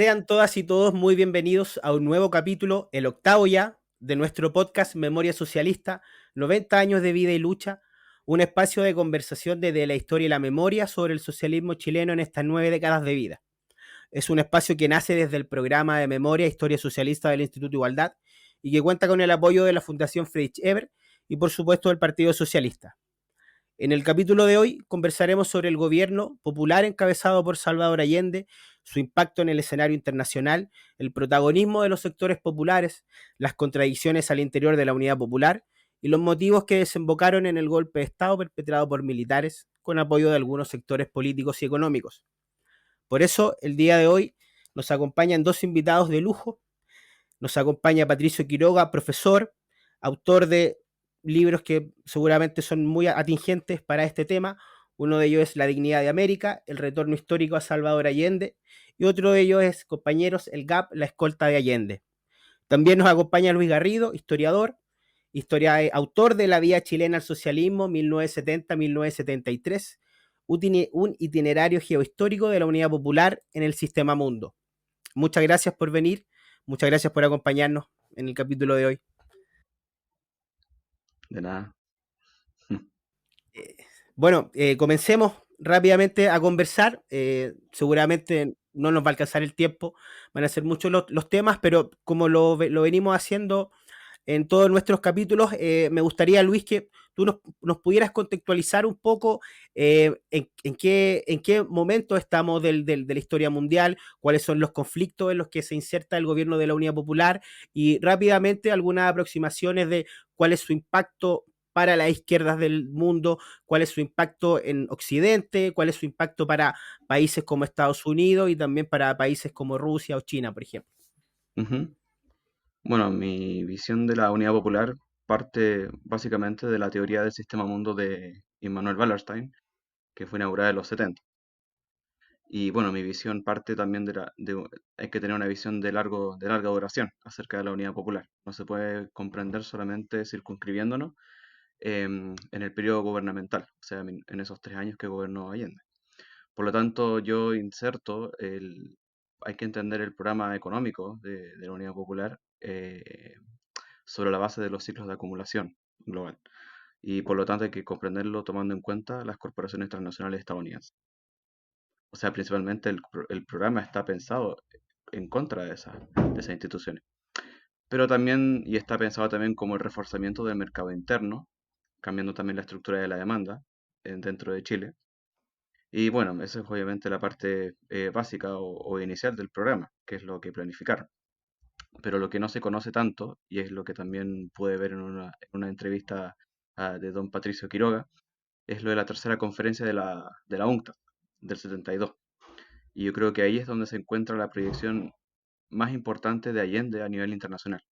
Sean todas y todos muy bienvenidos a un nuevo capítulo, el octavo ya, de nuestro podcast Memoria Socialista, 90 años de vida y lucha, un espacio de conversación desde la historia y la memoria sobre el socialismo chileno en estas 9 décadas de vida. Es un espacio que nace desde el programa de Memoria e Historia Socialista del Instituto Igualdad y que cuenta con el apoyo de la Fundación Friedrich Ebert y por supuesto del Partido Socialista. En el capítulo de hoy conversaremos sobre el gobierno popular encabezado por Salvador Allende, su impacto en el escenario internacional, el protagonismo de los sectores populares, las contradicciones al interior de la Unidad Popular y los motivos que desembocaron en el golpe de Estado perpetrado por militares con apoyo de algunos sectores políticos y económicos. Por eso, el día de hoy nos acompañan dos invitados de lujo. Nos acompaña Patricio Quiroga, profesor, autor de libros que seguramente son muy atingentes para este tema. Uno de ellos es La dignidad de América, el retorno histórico a Salvador Allende, y otro de ellos es, compañeros, El GAP, la escolta de Allende. También nos acompaña Luis Garrido, historiador, autor de La vía chilena al socialismo 1970-1973, un itinerario geohistórico de la Unidad Popular en el sistema mundo. Muchas gracias por venir, muchas gracias por acompañarnos en el capítulo de hoy. De nada. Bueno, comencemos rápidamente a conversar. Seguramente no nos va a alcanzar el tiempo, van a ser muchos los temas, pero como lo venimos haciendo en todos nuestros capítulos, me gustaría, Luis, que tú nos pudieras contextualizar un poco en qué momento estamos de la historia mundial, cuáles son los conflictos en los que se inserta el gobierno de la Unidad Popular y rápidamente algunas aproximaciones de cuál es su impacto para las izquierdas del mundo, cuál es su impacto en Occidente, cuál es su impacto para países como Estados Unidos y también para países como Rusia o China, por ejemplo. Ujú. Bueno, mi visión de la Unidad Popular parte básicamente de la teoría del sistema mundo de Immanuel Wallerstein, que fue inaugurada en los 70. Y bueno, mi visión parte también hay que tener una visión de larga duración acerca de la Unidad Popular. No se puede comprender solamente circunscribiéndonos en el periodo gubernamental, o sea, en esos 3 años que gobernó Allende. Por lo tanto, hay que entender el programa económico de la Unidad Popular sobre la base de los ciclos de acumulación global. Y por lo tanto hay que comprenderlo tomando en cuenta las corporaciones transnacionales estadounidenses. O sea, principalmente el programa está pensado en contra de esas instituciones. Pero también, y está pensado también como el reforzamiento del mercado interno, cambiando también la estructura de la demanda dentro de Chile. Y bueno, esa es obviamente la parte básica o inicial del programa, que es lo que planificaron. Pero lo que no se conoce tanto, y es lo que también pude ver en una entrevista de don Patricio Quiroga, es lo de la tercera conferencia de la UNCTAD del 72. Y yo creo que ahí es donde se encuentra la proyección más importante de Allende a nivel internacional,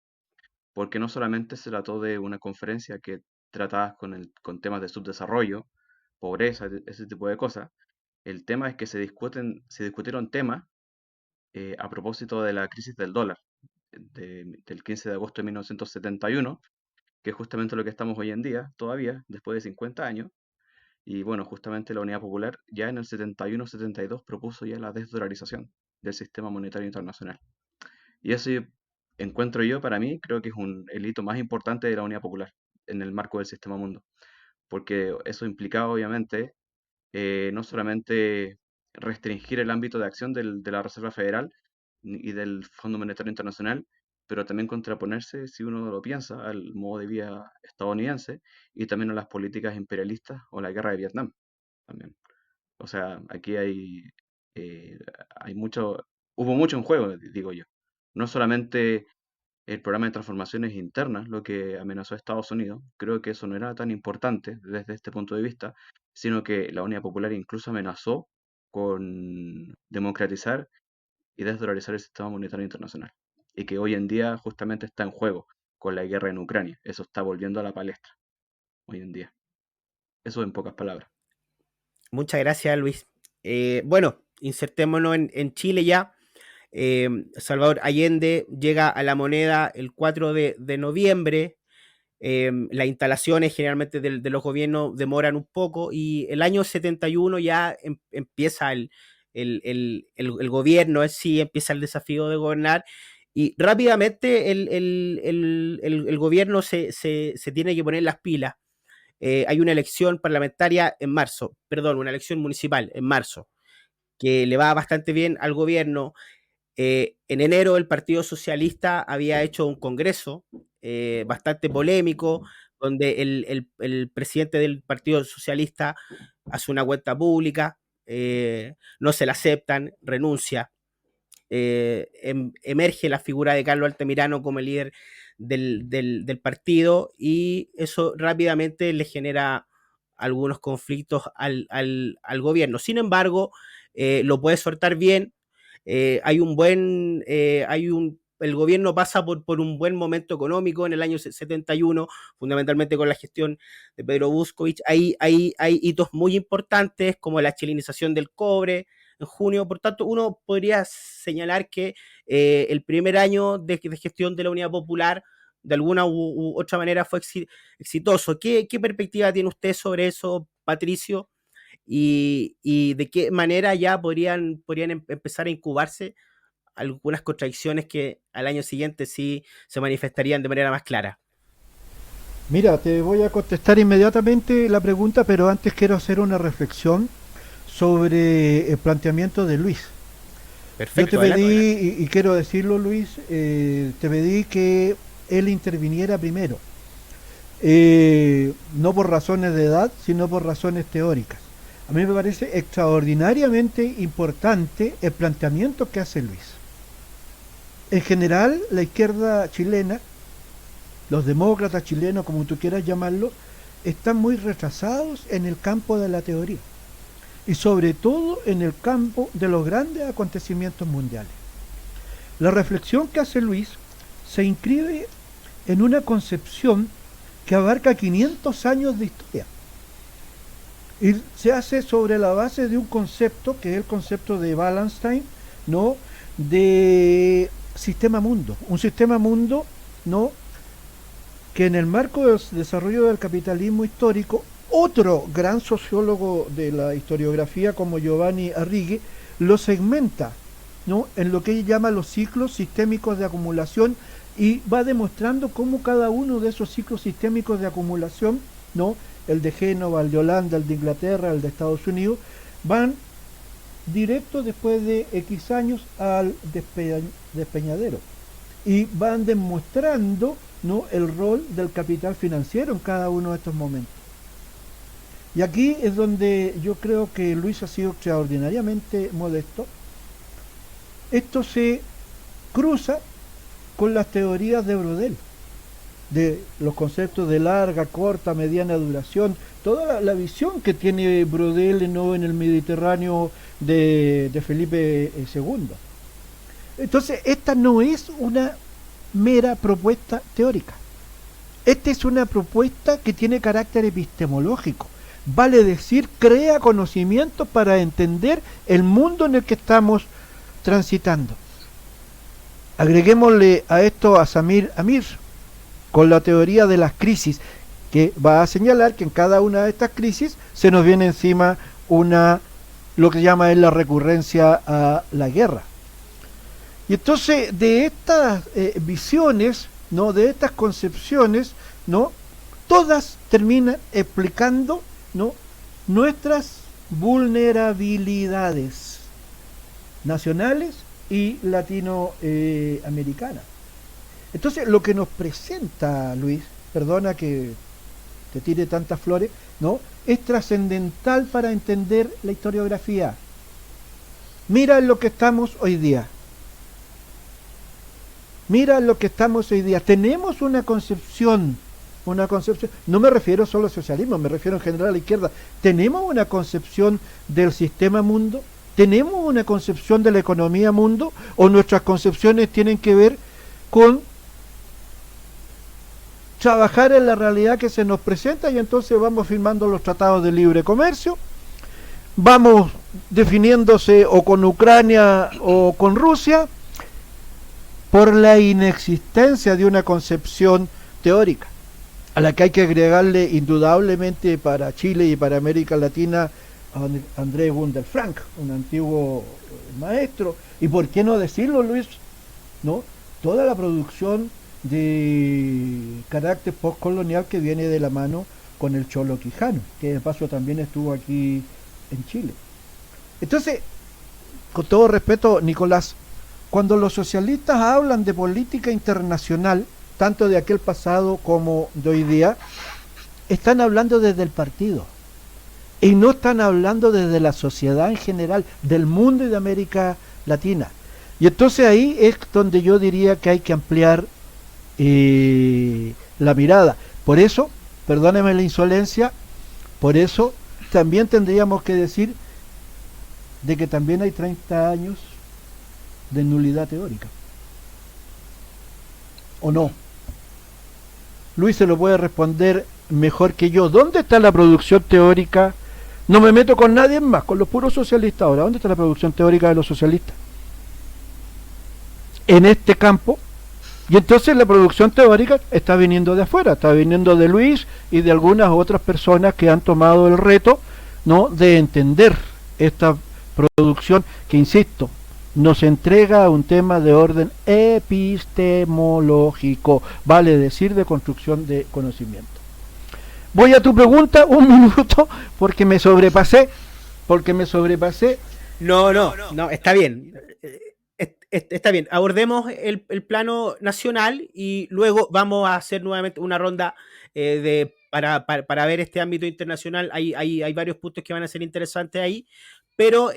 porque no solamente se trató de una conferencia que trataba con temas de subdesarrollo, pobreza, ese tipo de cosas. El tema es que se discutieron temas a propósito de la crisis del dólar del 15 de agosto de 1971, que es justamente lo que estamos hoy en día, todavía, después de 50 años. Y bueno, justamente la Unidad Popular ya en el 71-72 propuso ya la desdolarización del sistema monetario internacional. Y eso encuentro yo, para mí, creo que es el hito más importante de la Unidad Popular en el marco del sistema mundo, porque eso implicaba obviamente no solamente restringir el ámbito de acción de la Reserva Federal y del Fondo Monetario Internacional, pero también contraponerse, si uno lo piensa, al modo de vida estadounidense y también a las políticas imperialistas o la guerra de Vietnam también. O sea, aquí eh, hay hubo mucho en juego, digo yo. No solamente el programa de transformaciones internas, lo que amenazó a Estados Unidos, creo que eso no era tan importante desde este punto de vista, sino que la Unidad Popular incluso amenazó con democratizar y desdolarizar el sistema monetario internacional. Y que hoy en día justamente está en juego con la guerra en Ucrania. Eso está volviendo a la palestra hoy en día. Eso en pocas palabras. Muchas gracias, Luis. Bueno, insertémonos en Chile ya. Salvador Allende llega a La Moneda el 4 de noviembre. Las instalaciones generalmente los gobiernos demoran un poco y el año 71 ya empieza el gobierno en sí, empieza el desafío de gobernar y rápidamente el gobierno se tiene que poner las pilas. Hay una elección parlamentaria en marzo, perdón, una elección municipal en marzo, que le va bastante bien al gobierno. En enero el Partido Socialista había hecho un congreso bastante polémico, donde el presidente del Partido Socialista hace una cuenta pública, no se la aceptan, renuncia. Emerge la figura de Carlos Altamirano como el líder del partido y eso rápidamente le genera algunos conflictos al gobierno. Sin embargo, lo puede soltar bien. Hay un buen, el gobierno pasa por un buen momento económico en el año 71, fundamentalmente con la gestión de Pedro Buscovich. Hay hitos muy importantes como la chilenización del cobre en junio. Por tanto, uno podría señalar que el primer año de gestión de la Unidad Popular de alguna u otra manera fue exitoso. ¿Qué perspectiva tiene usted sobre eso, Patricio? Y de qué manera ya podrían empezar a incubarse algunas contradicciones que al año siguiente sí se manifestarían de manera más clara. Mira, te voy a contestar inmediatamente la pregunta, pero antes quiero hacer una reflexión sobre el planteamiento de Luis. Yo te Perfecto, pedí, adelante. y quiero decirlo Luis, te pedí que él interviniera primero, no por razones de edad, sino por razones teóricas. A mí me parece extraordinariamente importante el planteamiento que hace Luis. En general, la izquierda chilena, los demócratas chilenos, como tú quieras llamarlo, están muy retrasados en el campo de la teoría y sobre todo en el campo de los grandes acontecimientos mundiales. La reflexión que hace Luis se inscribe en una concepción que abarca 500 años de historia y se hace sobre la base de un concepto que es el concepto de Wallenstein, ¿no? De sistema mundo, un sistema mundo, ¿no? Que en el marco del desarrollo del capitalismo histórico, otro gran sociólogo de la historiografía como Giovanni Arrighi lo segmenta, ¿no? En lo que él llama los ciclos sistémicos de acumulación y va demostrando cómo cada uno de esos ciclos sistémicos de acumulación, ¿no? El de Génova, el de Holanda, el de Inglaterra, el de Estados Unidos, van directo después de X años al despeñadero y van demostrando, ¿no? El rol del capital financiero en cada uno de estos momentos. Y aquí es donde yo creo que Luis ha sido extraordinariamente modesto. Esto se cruza con las teorías de Brodel, de los conceptos de larga, corta, mediana duración, toda la visión que tiene Brodel, ¿no? En el Mediterráneo de Felipe II. Entonces, esta no es una mera propuesta teórica. Esta es una propuesta que tiene carácter epistemológico. Vale decir, crea conocimiento para entender el mundo en el que estamos transitando. Agreguémosle a esto a Samir Amir, con la teoría de las crisis, que va a señalar que en cada una de estas crisis se nos viene encima lo que llama él la recurrencia a la guerra. Y entonces de estas visiones, ¿no? De estas concepciones, ¿no? Todas terminan explicando, ¿no? Nuestras vulnerabilidades nacionales y latinoamericanas. Entonces lo que nos presenta Luis, perdona que te tire tantas flores, ¿no? Es trascendental para entender la historiografía. Mira en lo que estamos hoy día. Mira lo que estamos hoy día. Tenemos una concepción, no me refiero solo al socialismo, me refiero en general a la izquierda. Tenemos una concepción del sistema mundo, tenemos una concepción de la economía mundo, o nuestras concepciones tienen que ver con trabajar en la realidad que se nos presenta y entonces vamos firmando los tratados de libre comercio, vamos definiéndose o con Ucrania o con Rusia, por la inexistencia de una concepción teórica, a la que hay que agregarle indudablemente para Chile y para América Latina a André Gunder Frank, un antiguo maestro, y por qué no decirlo, Luis, ¿no? Toda la producción de carácter postcolonial que viene de la mano con el Cholo Quijano, que de paso también estuvo aquí en Chile. Entonces, con todo respeto, Nicolás, cuando los socialistas hablan de política internacional, tanto de aquel pasado como de hoy día, están hablando desde el partido y no están hablando desde la sociedad en general, del mundo y de América Latina. Y entonces ahí es donde yo diría que hay que ampliar la mirada. Por eso, perdóneme la insolencia, por eso también tendríamos que decir de que también hay 30 años de nulidad teórica. ¿O no? Luis se lo puede responder mejor que yo. ¿Dónde está la producción teórica? No me meto con nadie más, con los puros socialistas ahora. ¿Dónde está la producción teórica de los socialistas? En este campo. Y entonces la producción teórica está viniendo de afuera, está viniendo de Luis y de algunas otras personas que han tomado el reto, ¿no?, de entender esta producción que, insisto, nos entrega un tema de orden epistemológico, vale decir, de construcción de conocimiento. Voy a tu pregunta, un minuto, porque me sobrepasé. No, está bien. Está bien. Abordemos el plano nacional y luego vamos a hacer nuevamente una ronda para ver este ámbito internacional. Hay varios puntos que van a ser interesantes ahí, pero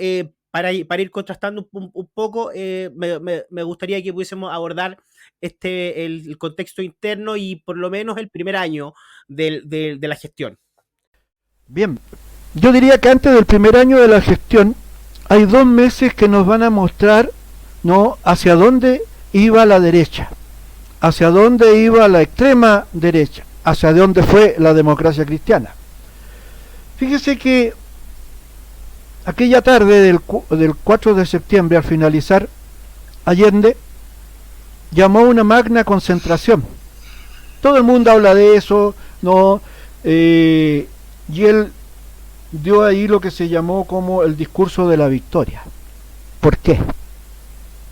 para ir contrastando un poco, me gustaría que pudiésemos abordar el contexto interno y por lo menos el primer año de la gestión. Bien, yo diría que antes del primer año de la gestión hay 2 meses que nos van a mostrar, ¿no?, hacia dónde iba la derecha, hacia dónde iba la extrema derecha, hacia dónde fue la democracia cristiana. Fíjese que aquella tarde del 4 de septiembre, al finalizar, Allende llamó a una magna concentración. Todo el mundo habla de eso, ¿no? Y él dio ahí lo que se llamó como el discurso de la victoria. ¿Por qué?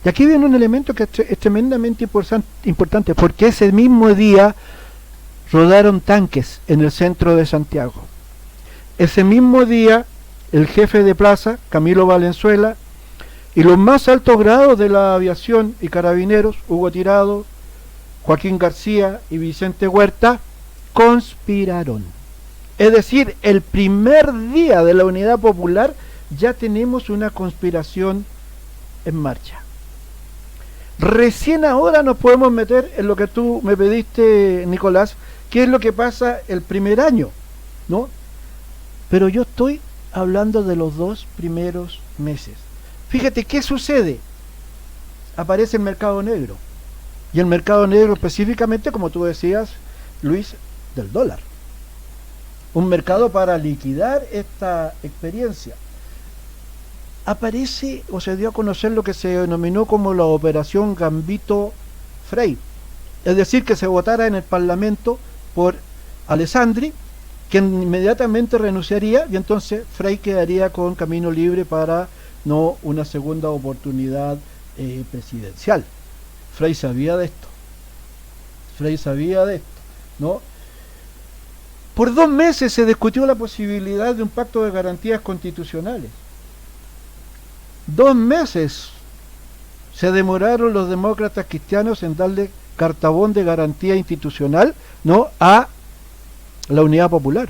Y aquí viene un elemento que es tremendamente importante, porque ese mismo día rodaron tanques en el centro de Santiago. Ese mismo día el jefe de plaza, Camilo Valenzuela, y los más altos grados de la aviación y carabineros, Hugo Tirado, Joaquín García y Vicente Huerta, conspiraron. Es decir, el primer día de la Unidad Popular ya tenemos una conspiración en marcha. Recién ahora nos podemos meter en lo que tú me pediste, Nicolás, qué es lo que pasa el primer año, ¿no? Pero yo estoy hablando de los 2 primeros meses. Fíjate qué sucede. Aparece el mercado negro. Y el mercado negro específicamente, como tú decías, Luis, del dólar. Un mercado para liquidar esta experiencia. Aparece o se dio a conocer lo que se denominó como la operación Gambito Frey. Es decir, que se votara en el Parlamento por Alessandri, quien inmediatamente renunciaría, y entonces Frey quedaría con camino libre para no una segunda oportunidad presidencial. Frey sabía de esto, ¿no? Por 2 meses se discutió la posibilidad de un pacto de garantías constitucionales. 2 meses se demoraron los demócratas cristianos en darle cartabón de garantía institucional, ¿no?, a la Unidad Popular,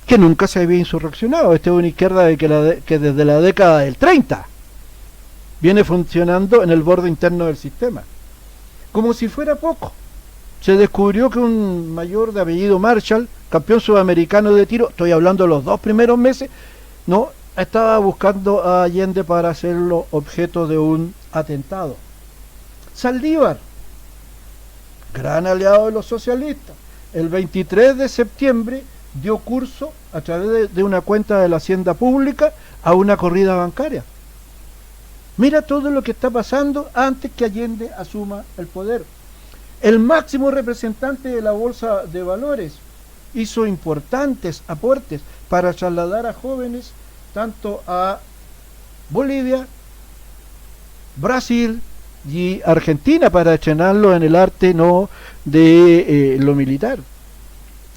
que nunca se había insurreccionado. Esta es una izquierda que desde la década del 30 viene funcionando en el borde interno del sistema. Como si fuera poco, se descubrió que un mayor de apellido Marshall, campeón sudamericano de tiro, estoy hablando de los 2 primeros meses, no estaba buscando a Allende para hacerlo objeto de un atentado. Saldívar, gran aliado de los socialistas, el 23 de septiembre dio curso a través de una cuenta de la Hacienda Pública a una corrida bancaria. Mira todo lo que está pasando antes que Allende asuma el poder. El máximo representante de la Bolsa de Valores hizo importantes aportes para trasladar a jóvenes tanto a Bolivia, Brasil y Argentina para estrenarlo en el arte no de lo militar.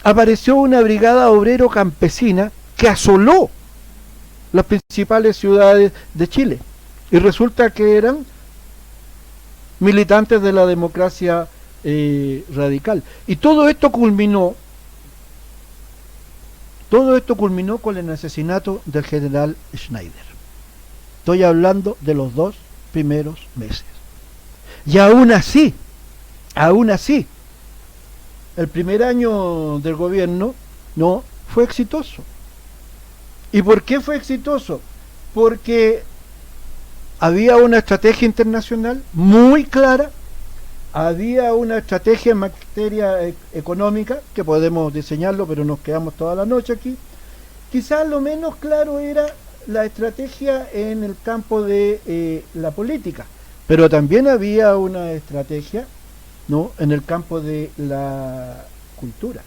Apareció una brigada obrero campesina que asoló las principales ciudades de Chile y resulta que eran militantes de la democracia radical. Y todo esto culminó con el asesinato del general Schneider. Estoy hablando de los 2 primeros meses. Y aún así, el primer año del gobierno no fue exitoso. ¿Y por qué fue exitoso? Porque había una estrategia internacional muy clara, había una estrategia en materia económica, que podemos diseñarlo, pero nos quedamos toda la noche aquí. Quizás lo menos claro era la estrategia en el campo de la política, pero también había una estrategia, ¿no?, en el campo de la cultura.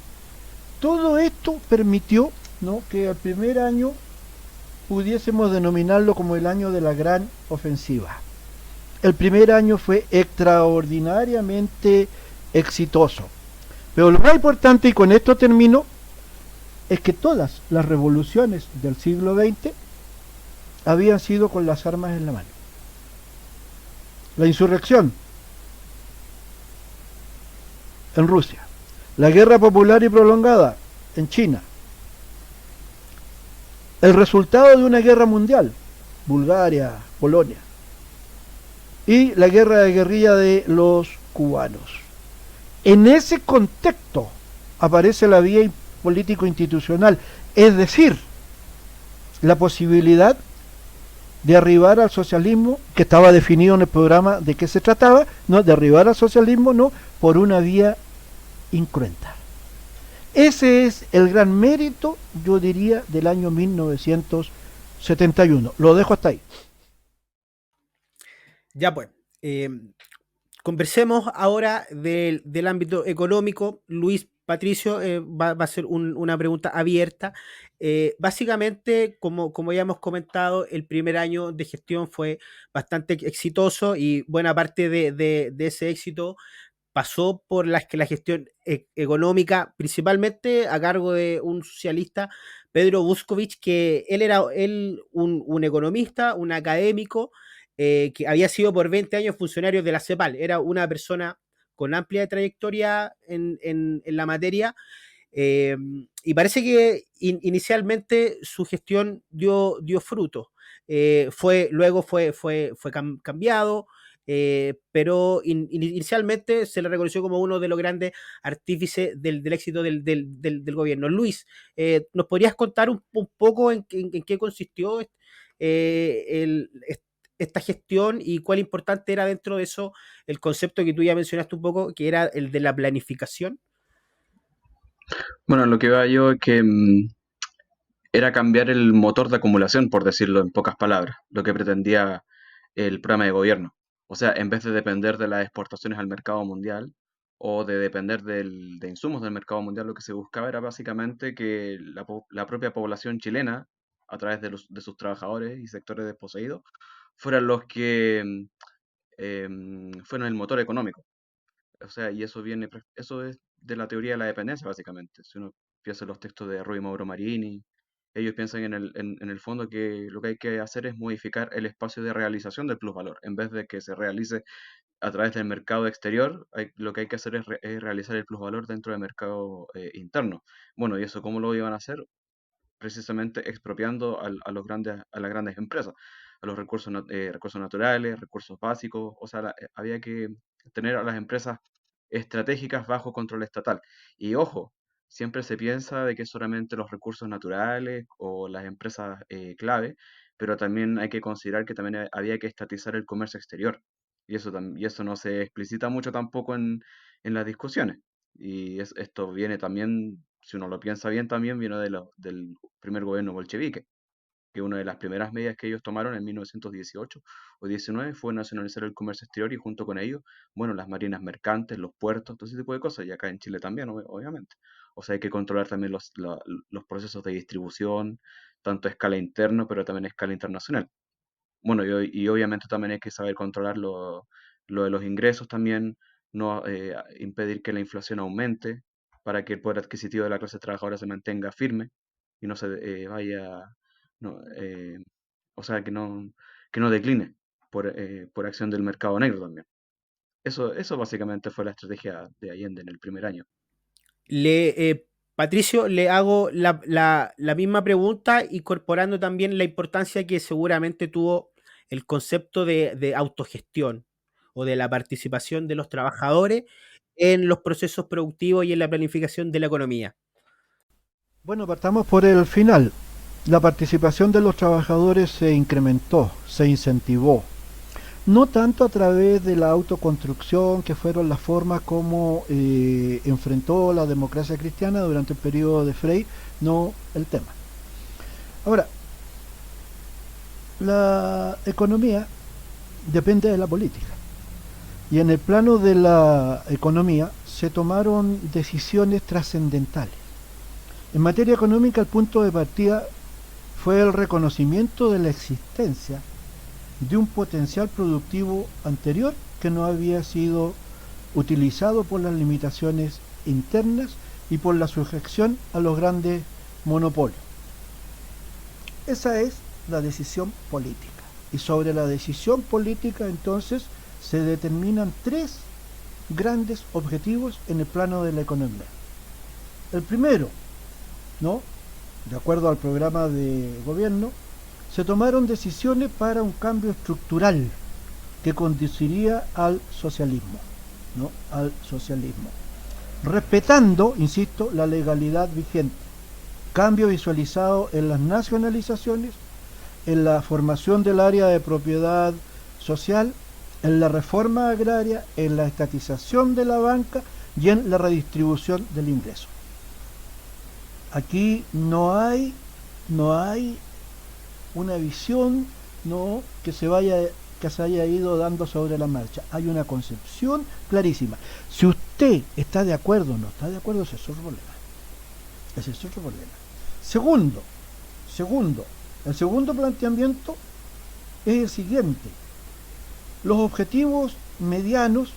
Todo esto permitió, ¿no?, que el primer año pudiésemos denominarlo como el año de la gran ofensiva. El primer año fue extraordinariamente exitoso. Pero lo más importante, y con esto termino, es que todas las revoluciones del siglo XX habían sido con las armas en la mano. La insurrección en Rusia, la guerra popular y prolongada en China, el resultado de una guerra mundial, Bulgaria, Polonia, y la guerra de guerrilla de los cubanos. En ese contexto aparece la vía político-institucional, es decir, la posibilidad de arribar al socialismo, que estaba definido en el programa de qué se trataba, no, de arribar al socialismo, no, por una vía incruenta. Ese es el gran mérito, yo diría, del año 1971. Lo dejo hasta ahí. Ya pues, conversemos ahora del ámbito económico. Luis Patricio va a hacer una pregunta abierta. Básicamente, como ya hemos comentado, el primer año de gestión fue bastante exitoso y buena parte de ese éxito pasó por la gestión económica, principalmente a cargo de un socialista, Pedro Buscovich, que él era un economista, un académico, que había sido por 20 años funcionario de la CEPAL. Era una persona con amplia trayectoria en la materia, y parece que inicialmente su gestión dio fruto. Luego fue cambiado, pero inicialmente se le reconoció como uno de los grandes artífices del éxito del gobierno. Luis, ¿nos podrías contar un poco en qué consistió esta gestión y cuál importante era dentro de eso el concepto que tú ya mencionaste un poco, que era el de la planificación? Bueno, lo que veo yo es que era cambiar el motor de acumulación, por decirlo en pocas palabras, lo que pretendía el programa de gobierno. O sea, en vez de depender de las exportaciones al mercado mundial o de depender de insumos del mercado mundial, lo que se buscaba era básicamente que la propia población chilena, a través de sus trabajadores y sectores desposeídos, fueran los que fueran el motor económico. O sea, y eso es de la teoría de la dependencia, básicamente. Si uno piensa en los textos de Rui Mauro Marini, ellos piensan en el fondo que lo que hay que hacer es modificar el espacio de realización del plusvalor. En vez de que se realice a través del mercado exterior, lo que hay que hacer es realizar el plusvalor dentro del mercado interno. Bueno, ¿y eso cómo lo iban a hacer? Precisamente expropiando a las grandes empresas, a los recursos naturales, recursos básicos. O sea, había que tener a las empresas estratégicas bajo control estatal. Y ojo, siempre se piensa de que solamente los recursos naturales o las empresas clave, pero también hay que considerar que también había que estatizar el comercio exterior. Y eso no se explicita mucho tampoco en las discusiones. Esto viene también, si uno lo piensa bien, también viene del primer gobierno bolchevique, que una de las primeras medidas que ellos tomaron en 1918 o 19 fue nacionalizar el comercio exterior y junto con ello, bueno, las marinas mercantes, los puertos, todo ese tipo de cosas, y acá en Chile también, obviamente. O sea, hay que controlar también los procesos de distribución, tanto a escala interna, pero también a escala internacional. Bueno, y obviamente también hay que saber controlar lo de los ingresos también, no impedir que la inflación aumente para que el poder adquisitivo de la clase trabajadora se mantenga firme y no se vaya, no, o sea, que no decline por acción del mercado negro también. Eso básicamente fue la estrategia de Allende en el primer año. Patricio, le hago la misma pregunta, incorporando también la importancia que seguramente tuvo el concepto de autogestión o de la participación de los trabajadores en los procesos productivos y en la planificación de la economía. Bueno, partamos por el final. La participación de los trabajadores se incrementó, se incentivó. No tanto a través de la autoconstrucción, que fueron las formas como enfrentó la democracia cristiana durante el periodo de Frey, no el tema. Ahora, la economía depende de la política. Y en el plano de la economía se tomaron decisiones trascendentales. En materia económica, el punto de partida fue el reconocimiento de la existencia de un potencial productivo anterior que no había sido utilizado por las limitaciones internas y por la sujeción a los grandes monopolios. Esa es la decisión política. Y sobre la decisión política entonces se determinan tres grandes objetivos en el plano de la economía. El primero, ¿no?, de acuerdo al programa de gobierno, se tomaron decisiones para un cambio estructural que conduciría al socialismo, ¿no?, al socialismo, respetando, insisto, la legalidad vigente. Cambio visualizado en las nacionalizaciones, en la formación del área de propiedad social, en la reforma agraria, en la estatización de la banca y en la redistribución del ingreso. Aquí no hay una visión, no, que se haya ido dando sobre la marcha. Hay una concepción clarísima. Si usted está de acuerdo o no está de acuerdo, ese es otro problema. Ese es otro problema. Segundo, el segundo planteamiento es el siguiente. Los objetivos medianos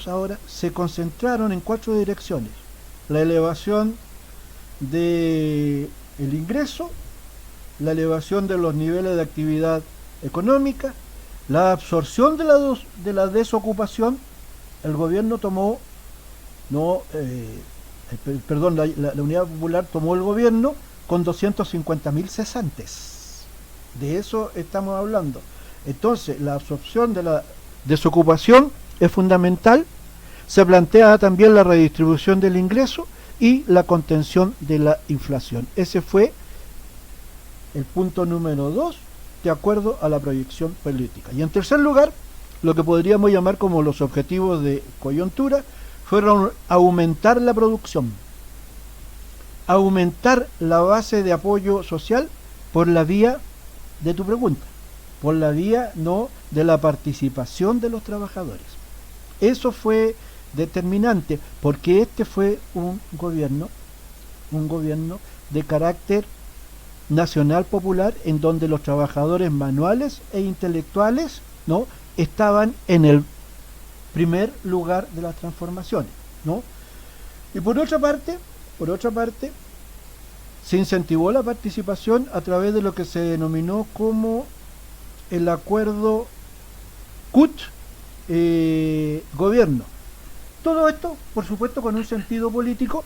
ahora se concentraron en cuatro direcciones: la elevación del ingreso, la elevación de los niveles de actividad económica, la absorción de la desocupación. El gobierno tomó, la Unidad Popular tomó el gobierno con 250.000 cesantes. De eso estamos hablando. Entonces, la absorción de la desocupación es fundamental. Se plantea también la redistribución del ingreso y la contención de la inflación. Ese fue el punto número 2, de acuerdo a la proyección política. Y en tercer lugar, lo que podríamos llamar como los objetivos de coyuntura fueron aumentar la producción, aumentar la base de apoyo social por la vía de tu pregunta, por la vía, no, de la participación de los trabajadores. Eso fue determinante, porque este fue un gobierno de carácter nacional popular, en donde los trabajadores manuales e intelectuales, ¿no?, estaban en el primer lugar de las transformaciones, ¿no? Y por otra parte, se incentivó la participación a través de lo que se denominó como el acuerdo CUT-gobierno. Todo esto, por supuesto, con un sentido político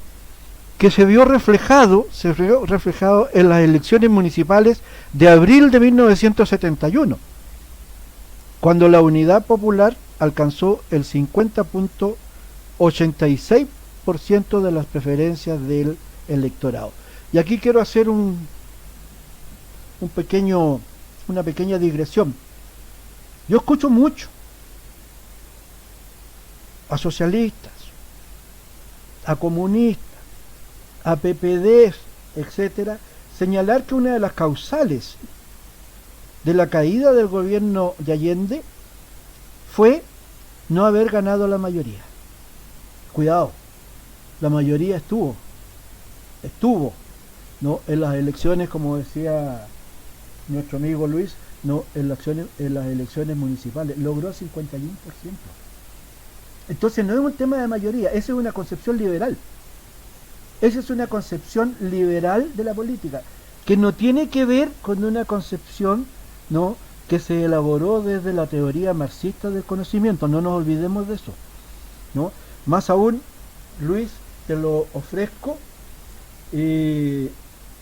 que se vio reflejado en las elecciones municipales de abril de 1971, cuando la Unidad Popular alcanzó el 50.86% de las preferencias del electorado. Y aquí quiero hacer una pequeña digresión. Yo escucho mucho a socialistas, a comunistas, a PPD, etcétera, señalar que una de las causales de la caída del gobierno de Allende fue no haber ganado la mayoría. Cuidado, la mayoría estuvo, ¿no? En las elecciones, como decía nuestro amigo Luis, no, en las elecciones municipales logró 51%. Entonces no es un tema de mayoría, esa es una concepción liberal. Esa es una concepción liberal de la política, que no tiene que ver con una concepción, ¿no?, que se elaboró desde la teoría marxista del conocimiento. No nos olvidemos de eso, ¿no? Más aún, Luis, te lo ofrezco, eh,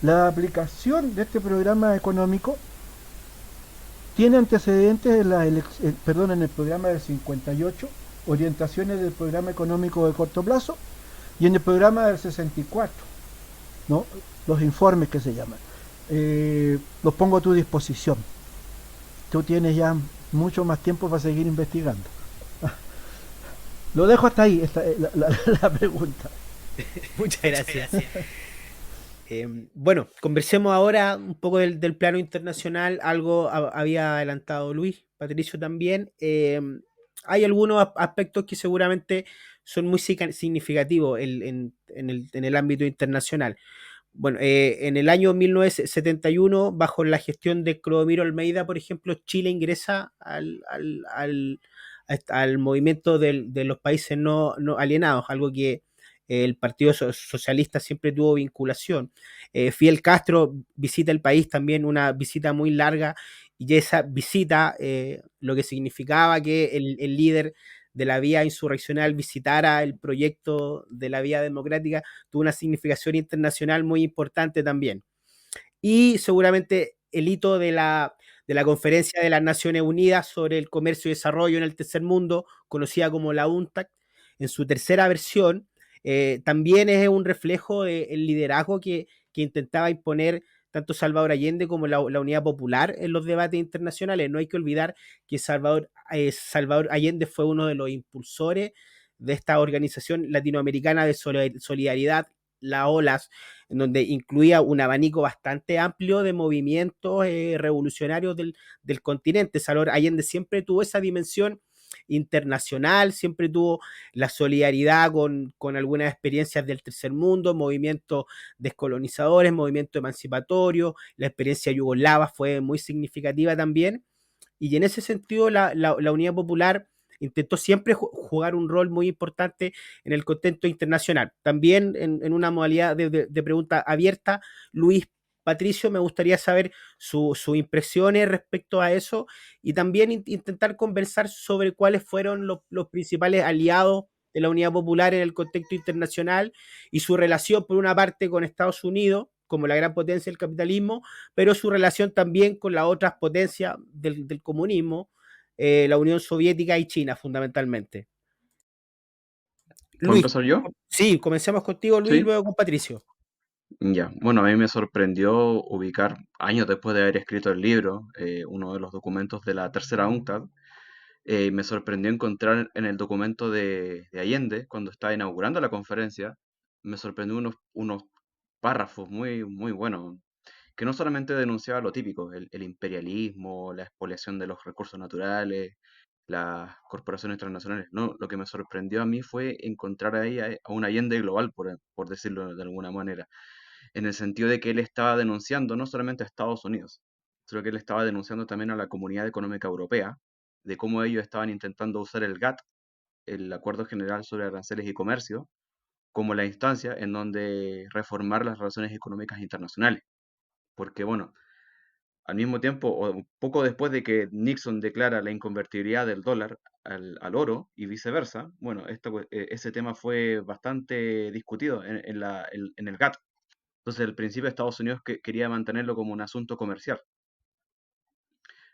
la aplicación de este programa económico tiene antecedentes en, en el programa del 58, orientaciones del programa económico de corto plazo, y en el programa del 64, ¿no?, los informes que se llaman. Los pongo a tu disposición. Tú tienes ya mucho más tiempo para seguir investigando. Lo dejo hasta ahí, la pregunta. Muchas gracias. Bueno, conversemos ahora un poco del plano internacional. Algo había adelantado Luis, Patricio también. Hay algunos aspectos que seguramente son muy significativos en el ámbito internacional. Bueno, en el año 1971, bajo la gestión de Clodomiro Almeida, por ejemplo, Chile ingresa al movimiento de los países no alienados, algo que el Partido Socialista siempre tuvo vinculación. Fidel Castro visita el país también, una visita muy larga, y esa visita, lo que significaba que el líder de la vía insurreccional visitara el proyecto de la vía democrática, tuvo una significación internacional muy importante también. Y seguramente el hito de la Conferencia de las Naciones Unidas sobre el Comercio y Desarrollo en el Tercer Mundo, conocida como la UNCTAD, en su tercera versión, también es un reflejo del liderazgo que intentaba imponer tanto Salvador Allende como la Unidad Popular en los debates internacionales. No hay que olvidar que Salvador Allende fue uno de los impulsores de esta organización latinoamericana de solidaridad, la OLAS, en donde incluía un abanico bastante amplio de movimientos revolucionarios del continente. Salvador Allende siempre tuvo esa dimensión internacional, siempre tuvo la solidaridad con algunas experiencias del tercer mundo, movimientos descolonizadores, movimiento emancipatorio, la experiencia yugoslava fue muy significativa también, y en ese sentido la Unidad Popular intentó siempre jugar un rol muy importante en el contexto internacional. También en una modalidad de pregunta abierta, Luis, Patricio, me gustaría saber sus impresiones respecto a eso, y también intentar conversar sobre cuáles fueron los principales aliados de la Unidad Popular en el contexto internacional y su relación, por una parte, con Estados Unidos como la gran potencia del capitalismo, pero su relación también con las otras potencias del comunismo, la Unión Soviética y China, fundamentalmente. ¿Puedo Luis, empezar yo? sí, comencemos contigo, Luis, y Sí. luego con Patricio. Ya. Bueno, a mí me sorprendió ubicar, años después de haber escrito el libro, uno de los documentos de la tercera UNCTAD. Me sorprendió encontrar en el documento de Allende, cuando estaba inaugurando la conferencia, me sorprendió unos párrafos muy, muy buenos, que no solamente denunciaba lo típico, el imperialismo, la expoliación de los recursos naturales, las corporaciones transnacionales. No, lo que me sorprendió a mí fue encontrar ahí a un Allende global, por decirlo de alguna manera, en el sentido de que él estaba denunciando no solamente a Estados Unidos, sino que él estaba denunciando también a la Comunidad Económica Europea, de cómo ellos estaban intentando usar el GATT, el Acuerdo General sobre Aranceles y Comercio, como la instancia en donde reformar las relaciones económicas internacionales. Porque, bueno, al mismo tiempo, o un poco después de que Nixon declara la inconvertibilidad del dólar al oro y viceversa, bueno, ese tema fue bastante discutido en el GATT. Entonces, al principio Estados Unidos quería mantenerlo como un asunto comercial.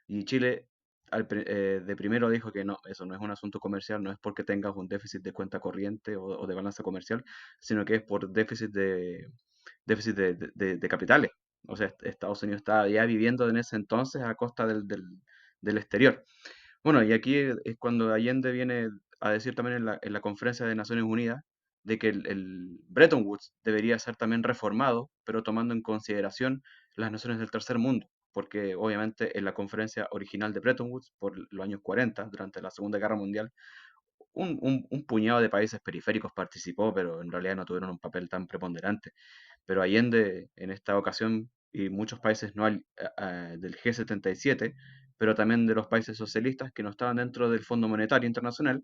Y Chile de primero dijo que no, eso no es un asunto comercial, no es porque tengas un déficit de cuenta corriente o de balanza comercial, sino que es por déficit de capitales. O sea, Estados Unidos estaba ya viviendo en ese entonces a costa del exterior. Bueno, y aquí es cuando Allende viene a decir también en la conferencia de Naciones Unidas de que el Bretton Woods debería ser también reformado, pero tomando en consideración las naciones del tercer mundo, porque obviamente en la conferencia original de Bretton Woods, por los años 40, durante la Segunda Guerra Mundial, un puñado de países periféricos participó, pero en realidad no tuvieron un papel tan preponderante. Pero Allende, en esta ocasión, y muchos países no del G77, pero también de los países socialistas que no estaban dentro del Fondo Monetario Internacional,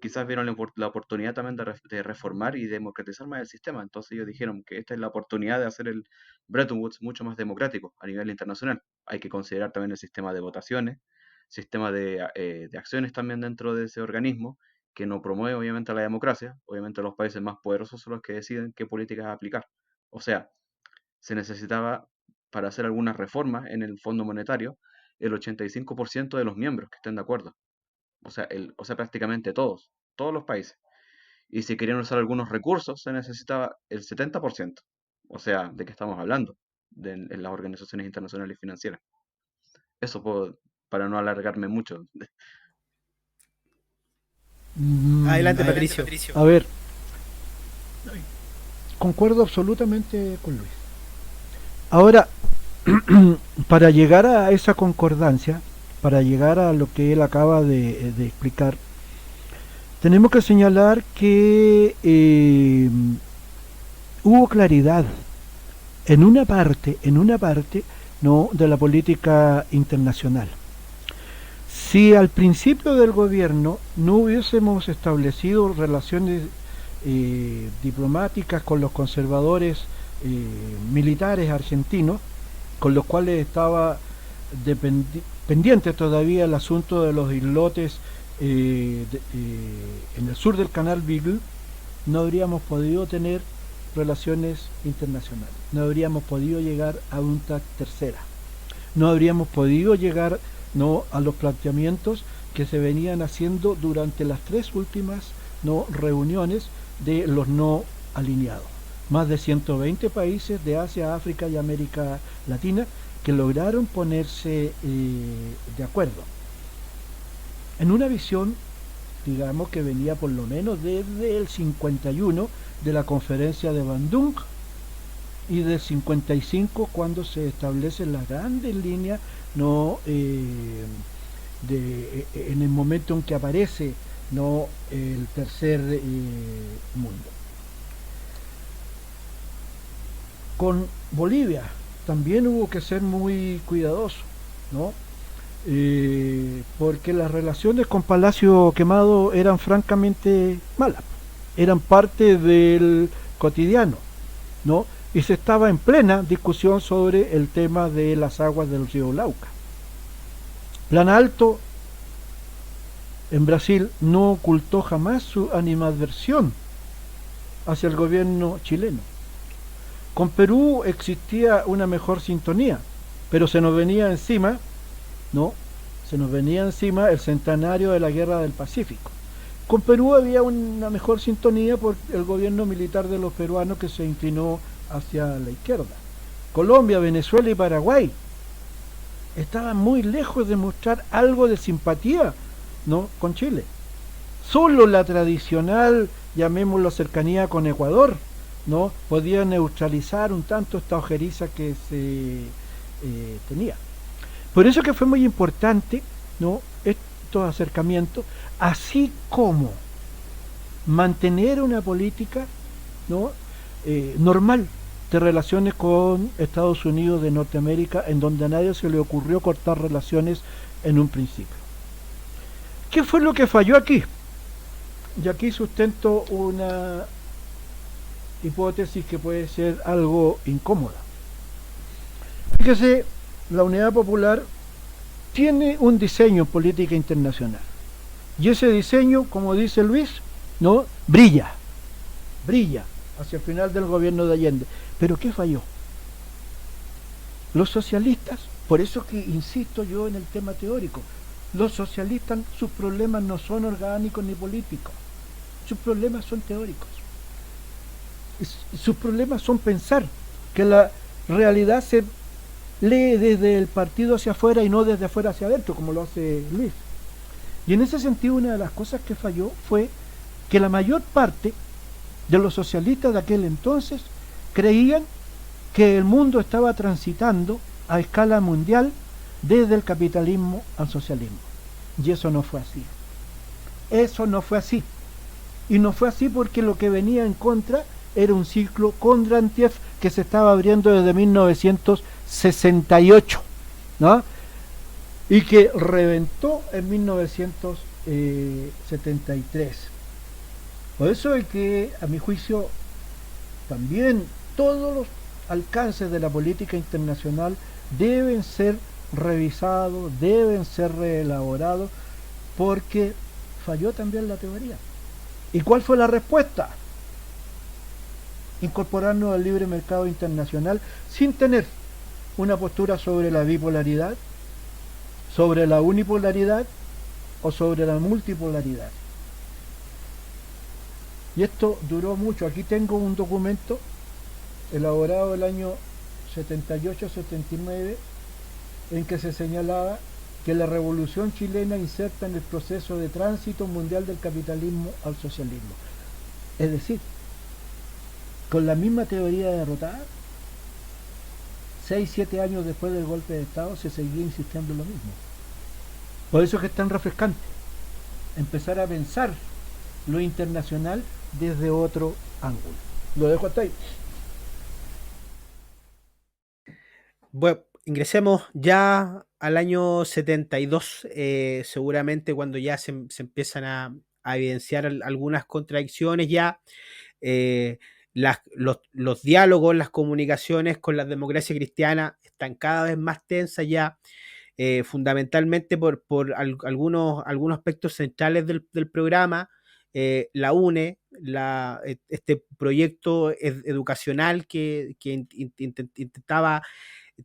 quizás vieron la oportunidad también de reformar y democratizar más el sistema. Entonces ellos dijeron que esta es la oportunidad de hacer el Bretton Woods mucho más democrático a nivel internacional. Hay que considerar también el sistema de votaciones, sistema de acciones también dentro de ese organismo, que no promueve obviamente la democracia. Obviamente los países más poderosos son los que deciden qué políticas aplicar. O sea, se necesitaba, para hacer algunas reformas en el Fondo Monetario, el 85% de los miembros que estén de acuerdo. O sea, prácticamente todos los países. Y si querían usar algunos recursos, se necesitaba el 70%. O sea, ¿de qué estamos hablando? En las organizaciones internacionales financieras. Eso para no alargarme mucho. Adelante, Adelante, Patricio. A ver, concuerdo absolutamente con Luis. Ahora, para llegar a esa concordancia, para llegar a lo que él acaba de explicar, tenemos que señalar que hubo claridad en una parte, no, de la política internacional. Si al principio del gobierno no hubiésemos establecido relaciones diplomáticas con los conservadores militares argentinos, con los cuales estaba pendiente todavía el asunto de los islotes en el sur del canal Beagle, no habríamos podido tener relaciones internacionales, no habríamos podido llegar a UNCTAD tercera, no habríamos podido llegar a los planteamientos que se venían haciendo durante las 3 últimas reuniones de los no alineados. Más de 120 países de Asia, África y América Latina que lograron ponerse de acuerdo en una visión, digamos, que venía por lo menos desde el 51 de la conferencia de Bandung y del 55 cuando se establecen las grandes líneas en el momento en que aparece el tercer mundo. Con Bolivia también hubo que ser muy cuidadoso, porque las relaciones con Palacio Quemado eran francamente malas, eran parte del cotidiano, y se estaba en plena discusión sobre el tema de las aguas del río Lauca. Plan Alto en Brasil no ocultó jamás su animadversión hacia el gobierno chileno. Con Perú existía una mejor sintonía, pero se nos venía encima el centenario de la Guerra del Pacífico. Con Perú había una mejor sintonía por el gobierno militar de los peruanos que se inclinó hacia la izquierda. Colombia, Venezuela y Paraguay estaban muy lejos de mostrar algo de simpatía con Chile. Solo la tradicional, llamémoslo, cercanía con Ecuador podía neutralizar un tanto esta ojeriza que se tenía. Por eso que fue muy importante estos acercamientos, así como mantener una política normal de relaciones con Estados Unidos de Norteamérica, en donde a nadie se le ocurrió cortar relaciones en un principio. ¿Qué fue lo que falló aquí? Y aquí sustento una hipótesis que puede ser algo incómoda. Fíjese, la Unidad Popular tiene un diseño en política internacional. Y ese diseño, como dice Luis, brilla hacia el final del gobierno de Allende. ¿Pero qué falló? Los socialistas, por eso que insisto yo en el tema teórico, los socialistas, sus problemas no son orgánicos ni políticos, sus problemas son teóricos. Sus problemas son pensar que la realidad se lee desde el partido hacia afuera y no desde afuera hacia adentro, como lo hace Luis. Y en ese sentido, una de las cosas que falló fue que la mayor parte de los socialistas de aquel entonces creían que el mundo estaba transitando a escala mundial desde el capitalismo al socialismo. Y eso no fue así. Eso no fue así. Y no fue así porque lo que venía en contra era un ciclo Kondratiev que se estaba abriendo desde 1968, ¿no? Y que reventó en 1973. Por eso es que, a mi juicio, también todos los alcances de la política internacional deben ser revisados, deben ser reelaborados, porque falló también la teoría. ¿Y cuál fue la respuesta? Incorporarnos al libre mercado internacional sin tener una postura sobre la bipolaridad, sobre la unipolaridad o sobre la multipolaridad. Y esto duró mucho. Aquí tengo un documento elaborado el año 78-79 en que se señalaba que la revolución chilena inserta en el proceso de tránsito mundial del capitalismo al socialismo. Es decir, con la misma teoría derrotada, 6-7 años después del golpe de Estado se seguía insistiendo en lo mismo. Por eso es que es tan refrescante empezar a pensar lo internacional desde otro ángulo. Lo dejo hasta ahí. Bueno, ingresemos ya al año 72, seguramente cuando ya se empiezan a evidenciar algunas contradicciones ya, los diálogos, las comunicaciones con la democracia cristiana están cada vez más tensas ya, fundamentalmente por algunos aspectos centrales del programa. La UNE, este proyecto educacional que intentaba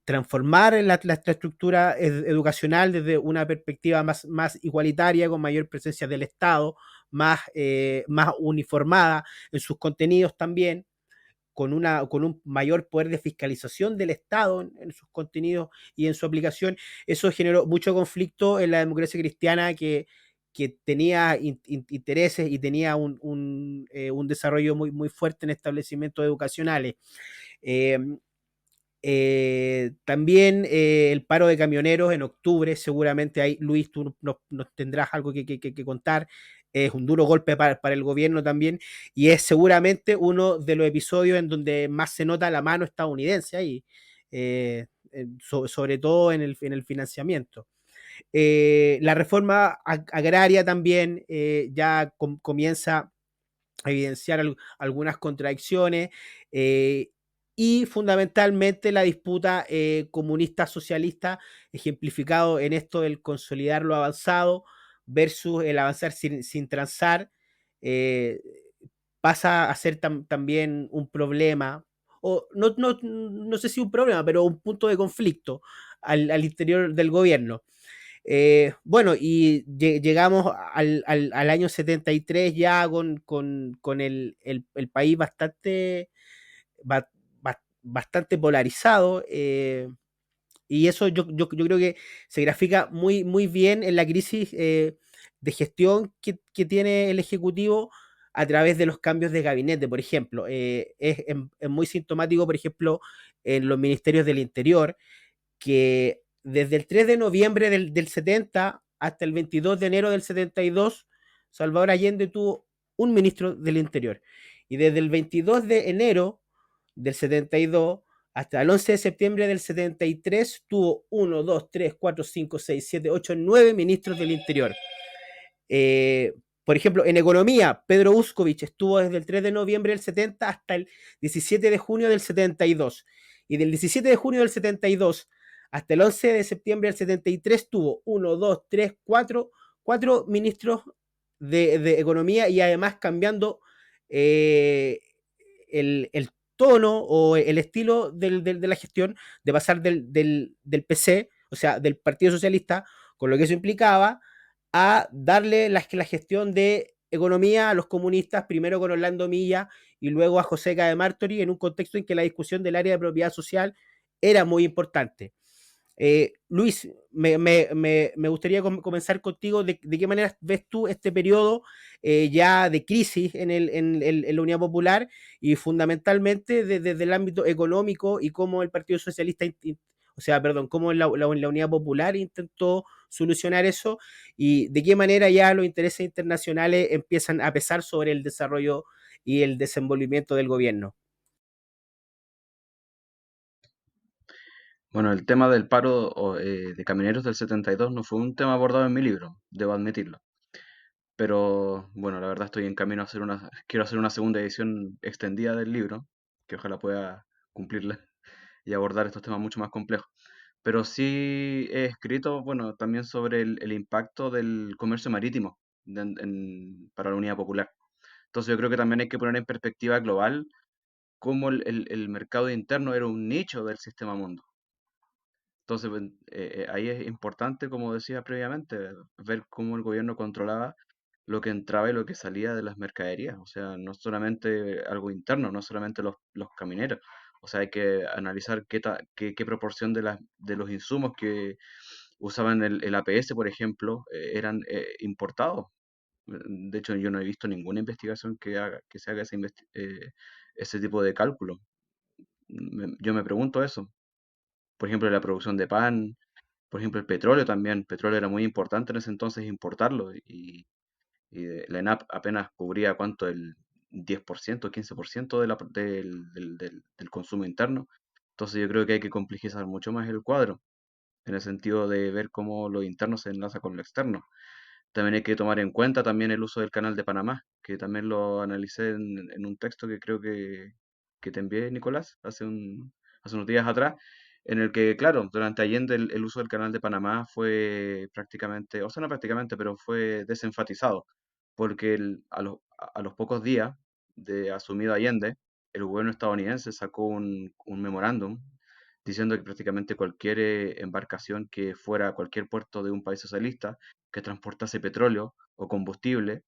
transformar la estructura educacional desde una perspectiva más igualitaria, con mayor presencia del Estado, más uniformada en sus contenidos también, con un mayor poder de fiscalización del Estado en sus contenidos y en su aplicación. Eso generó mucho conflicto en la democracia cristiana que tenía intereses y tenía un desarrollo muy fuerte en establecimientos educacionales. Eh, También el paro de camioneros en octubre, seguramente ahí, Luis, tú nos tendrás algo que contar. Es un duro golpe para el gobierno también, y es seguramente uno de los episodios en donde más se nota la mano estadounidense ahí, sobre todo en el financiamiento. La reforma agraria también ya comienza a evidenciar algunas contradicciones, eh, y fundamentalmente la disputa comunista-socialista, ejemplificado en esto del consolidar lo avanzado versus el avanzar sin transar, eh, pasa a ser también un problema, o no sé si un problema, pero un punto de conflicto al interior del gobierno. Bueno, y llegamos al año 73 ya con el país ba- bastante polarizado, y eso yo creo que se grafica muy bien en la crisis de gestión que tiene el Ejecutivo a través de los cambios de gabinete, por ejemplo. Es muy sintomático, por ejemplo, en los ministerios del Interior, que desde el 3 de noviembre del 70 hasta el 22 de enero del 72, Salvador Allende tuvo un ministro del Interior. Y desde el 22 de enero del 72 hasta el 11 de septiembre del 73 tuvo 1, 2, 3, 4, 5, 6, 7, 8, 9 ministros del Interior. Eh, por ejemplo, en economía, Pedro Uskovich estuvo desde el 3 de noviembre del 70 hasta el 17 de junio del 72. Y del 17 de junio del 72 hasta el 11 de septiembre del 73 tuvo 1, 2, 3, 4 ministros de economía, y además cambiando eh, el tono o el estilo de la gestión, de pasar del PC, o sea, del Partido Socialista, con lo que eso implicaba, a darle la gestión de economía a los comunistas, primero con Orlando Milla y luego a José K. de Martori, en un contexto en que la discusión del área de propiedad social era muy importante. Luis, me gustaría comenzar contigo. ¿De qué manera ves tú este periodo ya de crisis en la Unidad Popular, y fundamentalmente desde el ámbito económico, y cómo el Partido Socialista, o sea, perdón, cómo la Unidad Popular intentó solucionar eso y de qué manera ya los intereses internacionales empiezan a pesar sobre el desarrollo y el desenvolvimiento del gobierno. Bueno, el tema del paro de camioneros del 72 no fue un tema abordado en mi libro, debo admitirlo. Pero bueno, la verdad estoy en camino a quiero hacer una segunda edición extendida del libro, que ojalá pueda cumplirla y abordar estos temas mucho más complejos. Pero sí he escrito, bueno, también sobre el impacto del comercio marítimo para la Unidad Popular. Entonces yo creo que también hay que poner en perspectiva global cómo el mercado interno era un nicho del sistema mundo. Entonces ahí es importante, como decía previamente, ver cómo el gobierno controlaba lo que entraba y lo que salía de las mercaderías. O sea, no solamente algo interno, no solamente los camineros. O sea, hay que analizar qué proporción de los insumos que usaban el APS, por ejemplo, eran importados. De hecho, yo no he visto ninguna investigación que se haga ese tipo de cálculo. Yo me pregunto eso. Por ejemplo, la producción de pan, por ejemplo, el petróleo también. El petróleo era muy importante en ese entonces importarlo y la ENAP apenas cubría cuánto, el 10%, 15% del consumo interno. Entonces yo creo que hay que complejizar mucho más el cuadro, en el sentido de ver cómo lo interno se enlaza con lo externo. También hay que tomar en cuenta también el uso del Canal de Panamá, que también lo analicé en un texto que creo que te envié, Nicolás, hace unos días atrás, en el que, claro, durante Allende el uso del Canal de Panamá fue prácticamente, o sea, no prácticamente, pero fue desenfatizado, porque a los pocos días de asumido Allende, el gobierno estadounidense sacó un memorándum diciendo que prácticamente cualquier embarcación que fuera a cualquier puerto de un país socialista que transportase petróleo o combustible,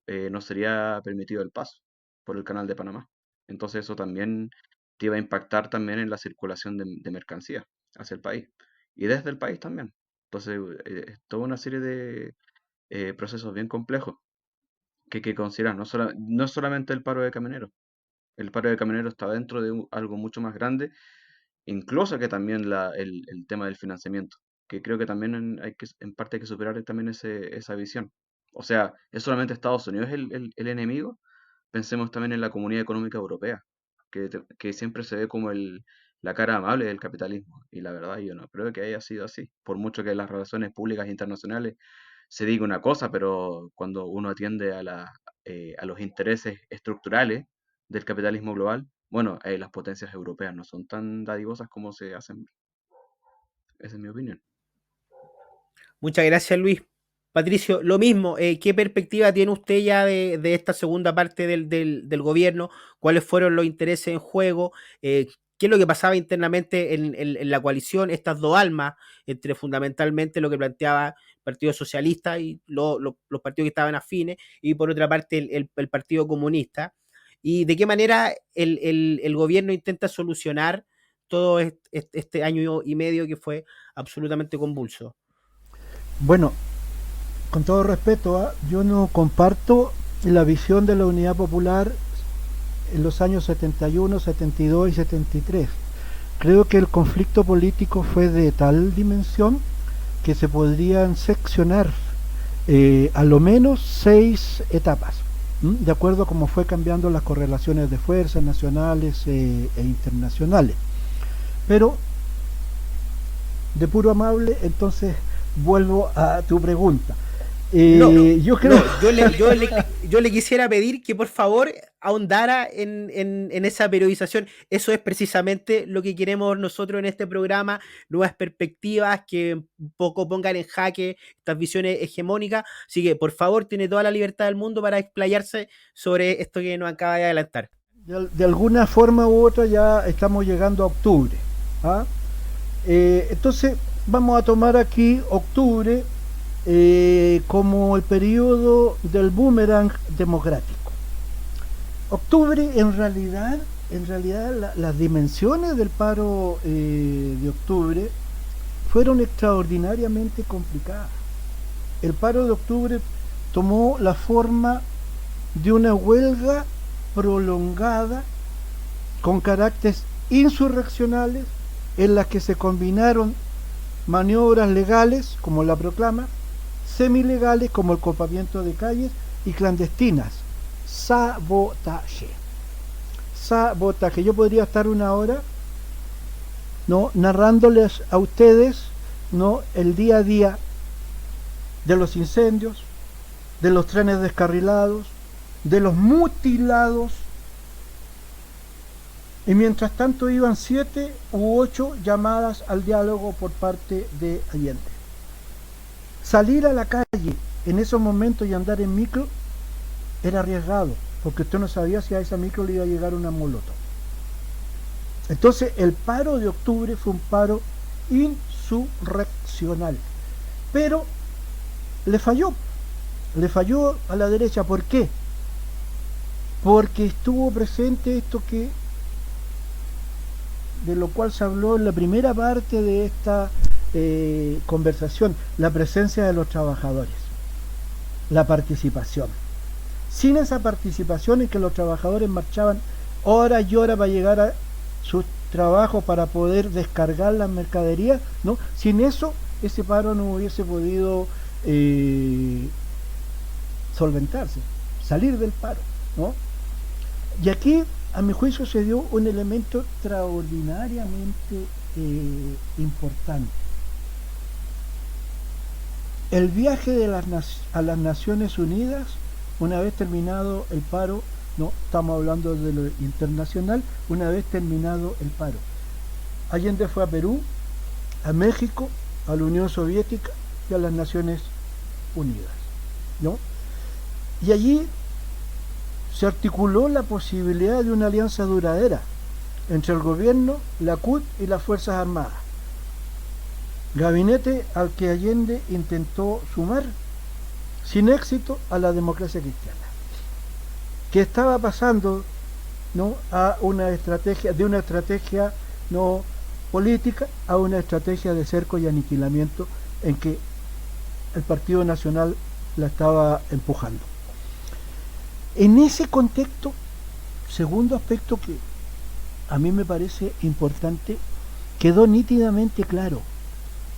no sería permitido el paso por el canal de Panamá. Entonces eso también te iba a impactar también en la circulación de mercancías hacia el país y desde el país también. Entonces es toda una serie de procesos bien complejos que hay que considerar. No es solamente el paro de camioneros. El paro de camioneros está dentro de algo mucho más grande, incluso que también el tema del financiamiento, que creo que también en parte hay que superar también esa visión. O sea, ¿es solamente Estados Unidos el enemigo? Pensemos también en la Comunidad Económica Europea, que siempre se ve como la cara amable del capitalismo. Y la verdad yo no creo que haya sido así. Por mucho que en las relaciones públicas internacionales se diga una cosa, pero cuando uno atiende a los intereses estructurales del capitalismo global, bueno, las potencias europeas no son tan dadivosas como se hacen. Esa es mi opinión. Muchas gracias, Luis. Patricio, lo mismo, ¿qué perspectiva tiene usted ya de esta segunda parte del gobierno? ¿Cuáles fueron los intereses en juego? ¿Qué es lo que pasaba internamente en la coalición? Estas dos almas, entre fundamentalmente lo que planteaba el Partido Socialista y los partidos que estaban afines, y por otra parte el Partido Comunista. ¿Y de qué manera el gobierno intenta solucionar todo este año y medio que fue absolutamente convulso? Bueno, con todo respeto, yo no comparto la visión de la Unidad Popular en los años 71, 72 y 73. Creo que el conflicto político fue de tal dimensión que se podrían seccionar a lo menos 6 etapas, de acuerdo a cómo fue cambiando las correlaciones de fuerzas nacionales e internacionales. Pero, de puro amable, entonces vuelvo a tu pregunta. Yo le quisiera pedir que por favor ahondara en esa periodización. Eso es precisamente lo que queremos nosotros en este programa, nuevas perspectivas que un poco pongan en jaque estas visiones hegemónicas. Así que por favor tiene toda la libertad del mundo para explayarse sobre esto que nos acaba de adelantar. De alguna forma u otra ya estamos llegando a octubre, ¿ah? Entonces vamos a tomar aquí octubre como el periodo del boomerang democrático. Octubre, en realidad las dimensiones del paro de octubre fueron extraordinariamente complicadas. El paro de octubre tomó la forma de una huelga prolongada con caracteres insurreccionales en las que se combinaron maniobras legales, como la proclama, semilegales, como el copamiento de calles, y clandestinas, sabotaje. Sabotaje. Yo podría estar una hora, ¿no?, narrándoles a ustedes, ¿no?, el día a día de los incendios, de los trenes descarrilados, de los mutilados, y mientras tanto iban 7 u 8 llamadas al diálogo por parte de Allende. Salir a la calle en esos momentos y andar en micro era arriesgado, porque usted no sabía si a esa micro le iba a llegar una molotov. Entonces el paro de octubre fue un paro insurreccional, pero le falló a la derecha. ¿Por qué? Porque estuvo presente esto de lo cual se habló en la primera parte de esta conversación, la presencia de los trabajadores, la participación. Sin esa participación en que los trabajadores marchaban horas y horas para llegar a sus trabajos, para poder descargar las mercaderías, ¿no? Sin eso, ese paro no hubiese podido solventarse, salir del paro, ¿no? Y aquí, a mi juicio, se dio un elemento extraordinariamente importante. El viaje a las Naciones Unidas, una vez terminado el paro, no estamos hablando de lo internacional, una vez terminado el paro, Allende fue a Perú, a México, a la Unión Soviética y a las Naciones Unidas, ¿no? Y allí se articuló la posibilidad de una alianza duradera entre el gobierno, la CUT y las Fuerzas Armadas. Gabinete al que Allende intentó sumar, sin éxito, a la democracia cristiana, que estaba pasando, ¿no?, a una estrategia, de una estrategia no política a una estrategia de cerco y aniquilamiento en que el Partido Nacional la estaba empujando. En ese contexto, segundo aspecto que a mí me parece importante, quedó nítidamente claro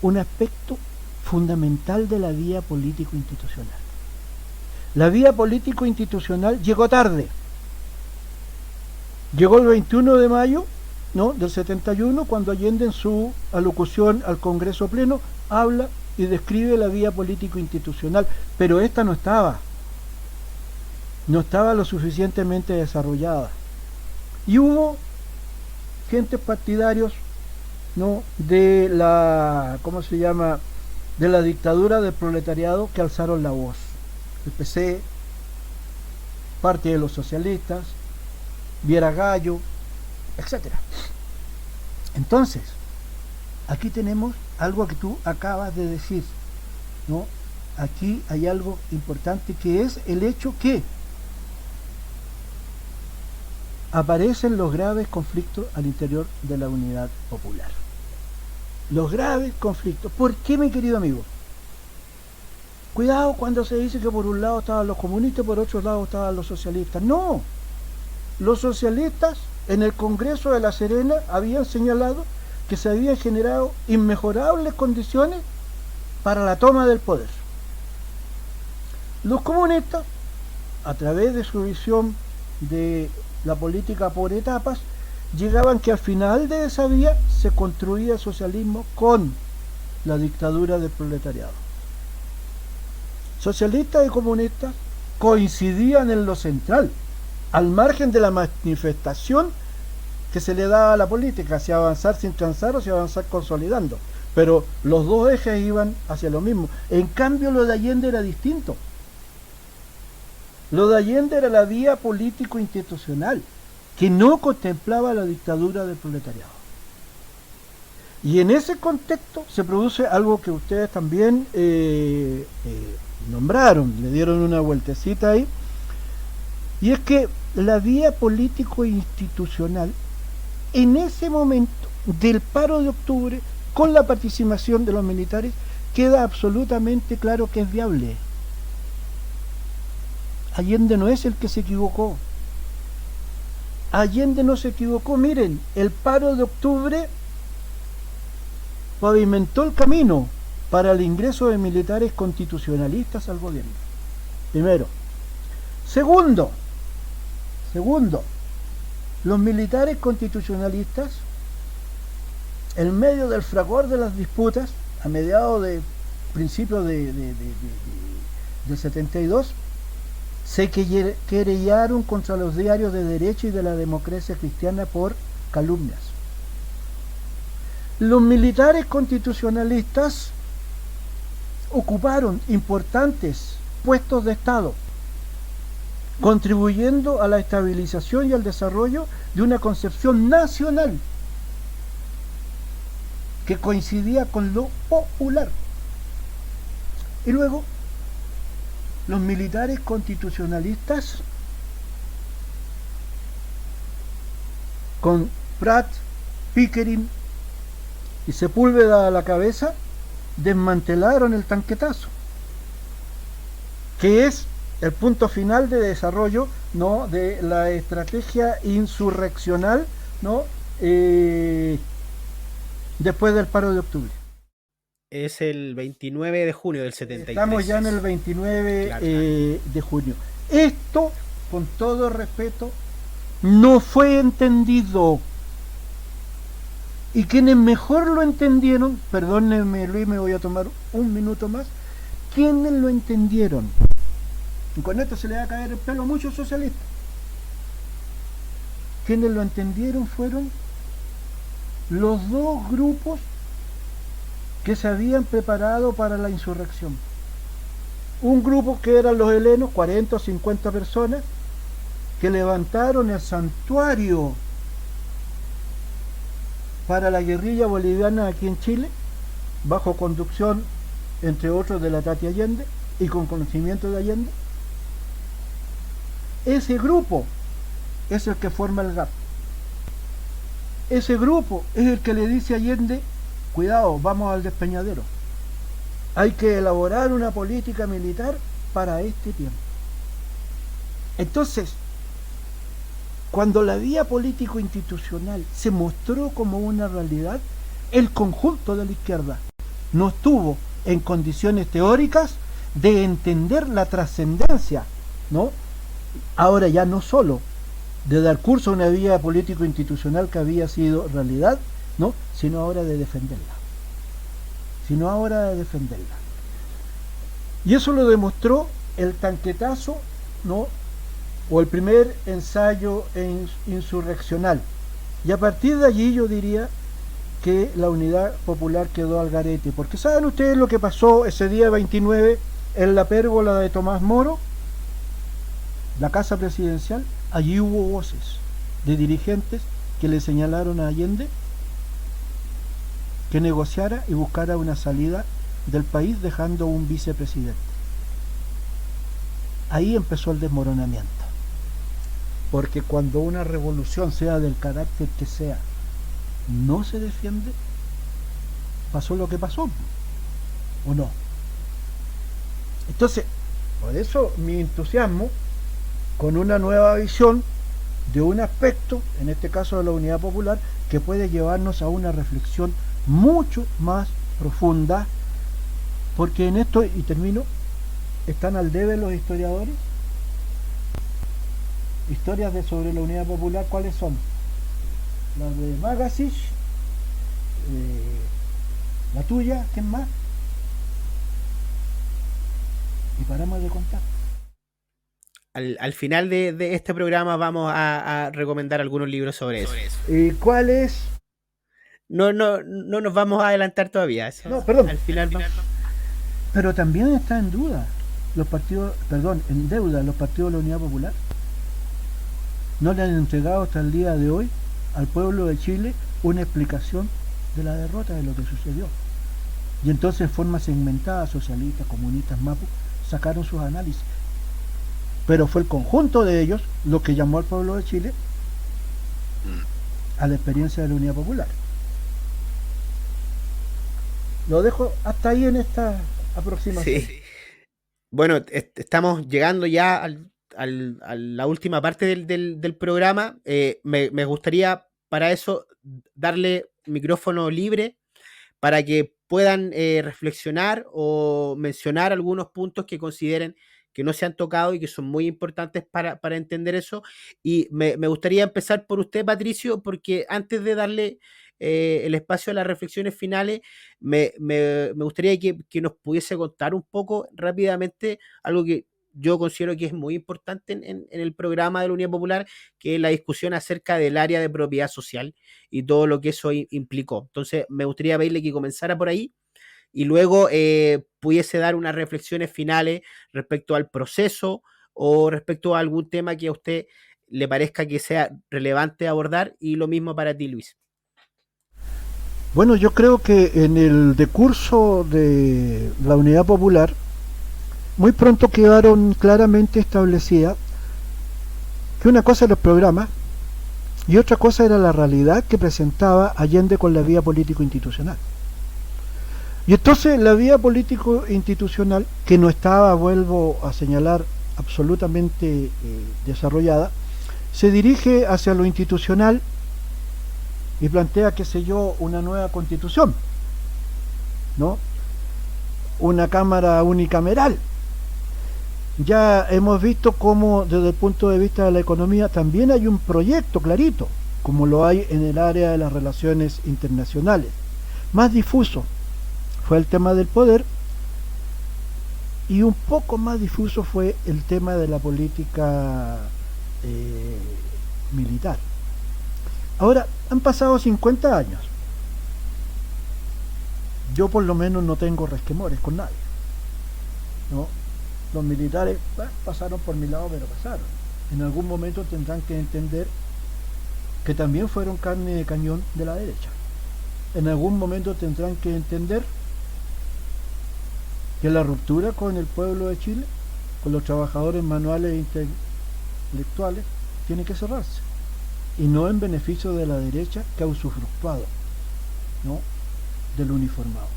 un aspecto fundamental de la vía político-institucional. La vía político-institucional llegó tarde. Llegó el 21 de mayo, ¿no?, del 71, cuando Allende en su alocución al Congreso Pleno habla y describe la vía político-institucional, pero esta no estaba lo suficientemente desarrollada. Y hubo gentes partidarios, ¿no?, de la, ¿cómo se llama?, de la dictadura del proletariado, que alzaron la voz. El PC, parte de los socialistas, Viera Gallo, etcétera. Entonces, aquí tenemos algo que tú acabas de decir, ¿no? Aquí hay algo importante, que es el hecho que aparecen los graves conflictos al interior de la Unidad Popular. Los graves conflictos. ¿Por qué, mi querido amigo? Cuidado cuando se dice que por un lado estaban los comunistas y por otro lado estaban los socialistas. No, los socialistas en el Congreso de La Serena habían señalado que se habían generado inmejorables condiciones para la toma del poder. Los comunistas, a través de su visión de la política por etapas, llegaban que al final de esa vía se construía el socialismo con la dictadura del proletariado. Socialistas y comunistas coincidían en lo central, al margen de la manifestación que se le daba a la política, si avanzar sin transar o si avanzar consolidando, pero los dos ejes iban hacia lo mismo. En cambio, lo de Allende era distinto. Lo de Allende era la vía político-institucional, que no contemplaba la dictadura del proletariado. Y en ese contexto se produce algo que ustedes también nombraron, le dieron una vueltecita ahí, y es que la vía político-institucional, en ese momento del paro de octubre, con la participación de los militares, queda absolutamente claro que es viable. Allende no es el que se equivocó. Allende no se equivocó. Miren, el paro de octubre pavimentó el camino para el ingreso de militares constitucionalistas al gobierno. Primero. Segundo, los militares constitucionalistas, en medio del fragor de las disputas, a mediados de principios del 72, se querellaron contra los diarios de derecha y de la democracia cristiana por calumnias. Los militares constitucionalistas ocuparon importantes puestos de Estado, contribuyendo a la estabilización y al desarrollo de una concepción nacional que coincidía con lo popular. Y luego, los militares constitucionalistas, con Prat, Pickering y Sepúlveda a la cabeza, desmantelaron el tanquetazo, que es el punto final de desarrollo, ¿no?, de la estrategia insurreccional, ¿no?, después del paro de octubre. Es el 29 de junio del 73. Estamos ya en el 29 Claro. De junio. Esto, con todo respeto, no fue entendido. Y quienes mejor lo entendieron, perdónenme Luis, me voy a tomar un minuto más, quienes lo entendieron, y con esto se le va a caer el pelo a muchos socialistas, quienes lo entendieron fueron los dos grupos que se habían preparado para la insurrección. Un grupo que eran los helenos, 40 o 50 personas, que levantaron el santuario para la guerrilla boliviana aquí en Chile, bajo conducción, entre otros, de la Tati Allende y con conocimiento de Allende. Ese grupo es el que forma el GAP. Ese grupo es el que le dice a Allende: cuidado, vamos al despeñadero. Hay que elaborar una política militar para este tiempo. Entonces, cuando la vía político-institucional se mostró como una realidad, el conjunto de la izquierda no estuvo en condiciones teóricas de entender la trascendencia, ¿no?, ahora ya no solo de dar curso a una vía político-institucional que había sido realidad, ¿no?, sino ahora de defenderla. Y eso lo demostró el tanquetazo, ¿no?, o el primer ensayo insurreccional. Y a partir de allí yo diría que la Unidad Popular quedó al garete, porque ¿saben ustedes lo que pasó ese día 29 en la pérgola de Tomás Moro, la casa presidencial? Allí hubo voces de dirigentes que le señalaron a Allende que negociara y buscara una salida del país dejando un vicepresidente. Ahí empezó el desmoronamiento, porque cuando una revolución, sea del carácter que sea, no se defiende, pasó lo que pasó, ¿o no? Entonces, por eso mi entusiasmo con una nueva visión de un aspecto, en este caso de la Unidad Popular, que puede llevarnos a una reflexión mucho más profunda, porque en esto, y termino, están al debe los historiadores. Historias sobre la Unidad Popular, ¿cuáles son? Las de Magasich, la tuya, ¿quién más? Y paramos de contar. Al final de este programa vamos a recomendar algunos libros sobre eso. ¿Y cuál es? No nos vamos a adelantar todavía. Eso, No, perdón. Al final vamos. Pero también está en duda los partidos, en deuda los partidos de la Unidad Popular. No le han entregado hasta el día de hoy al pueblo de Chile una explicación de la derrota, de lo que sucedió. Y entonces, en forma segmentada, socialistas, comunistas, mapu, sacaron sus análisis. Pero fue el conjunto de ellos lo que llamó al pueblo de Chile a la experiencia de la Unidad Popular. Lo dejo hasta ahí en esta aproximación. Sí. Bueno, estamos llegando ya a la última parte del programa. Me gustaría para eso darle micrófono libre para que puedan reflexionar o mencionar algunos puntos que consideren que no se han tocado y que son muy importantes para entender eso. Y me gustaría empezar por usted, Patricio, porque antes de darle el espacio a las reflexiones finales, me gustaría que nos pudiese contar un poco rápidamente algo que yo considero que es muy importante en el programa de la Unidad Popular, que es la discusión acerca del área de propiedad social y todo lo que eso implicó. Entonces, me gustaría pedirle que comenzara por ahí y luego pudiese dar unas reflexiones finales respecto al proceso o respecto a algún tema que a usted le parezca que sea relevante abordar, y lo mismo para ti, Luis. Bueno, yo creo que en el decurso de la Unidad Popular, muy pronto quedaron claramente establecidas que una cosa eran los programas y otra cosa era la realidad que presentaba Allende con la vía político-institucional. Y entonces la vía político-institucional, que no estaba, vuelvo a señalar, absolutamente desarrollada, se dirige hacia lo institucional y plantea, qué sé yo, una nueva constitución, ¿no? Una cámara unicameral. Ya hemos visto cómo desde el punto de vista de la economía también hay un proyecto clarito, como lo hay en el área de las relaciones internacionales. Más difuso fue el tema del poder y un poco más difuso fue el tema de la política eh, militar. Ahora, han pasado 50 años. Yo por lo menos no tengo resquemores con nadie, ¿no? Los militares pasaron por mi lado, pero pasaron. En algún momento tendrán que entender que también fueron carne de cañón de la derecha. En algún momento tendrán que entender que la ruptura con el pueblo de Chile, con los trabajadores manuales e intelectuales, tiene que cerrarse. Y no en beneficio de la derecha que ha usufructuado, ¿no?, del uniformado.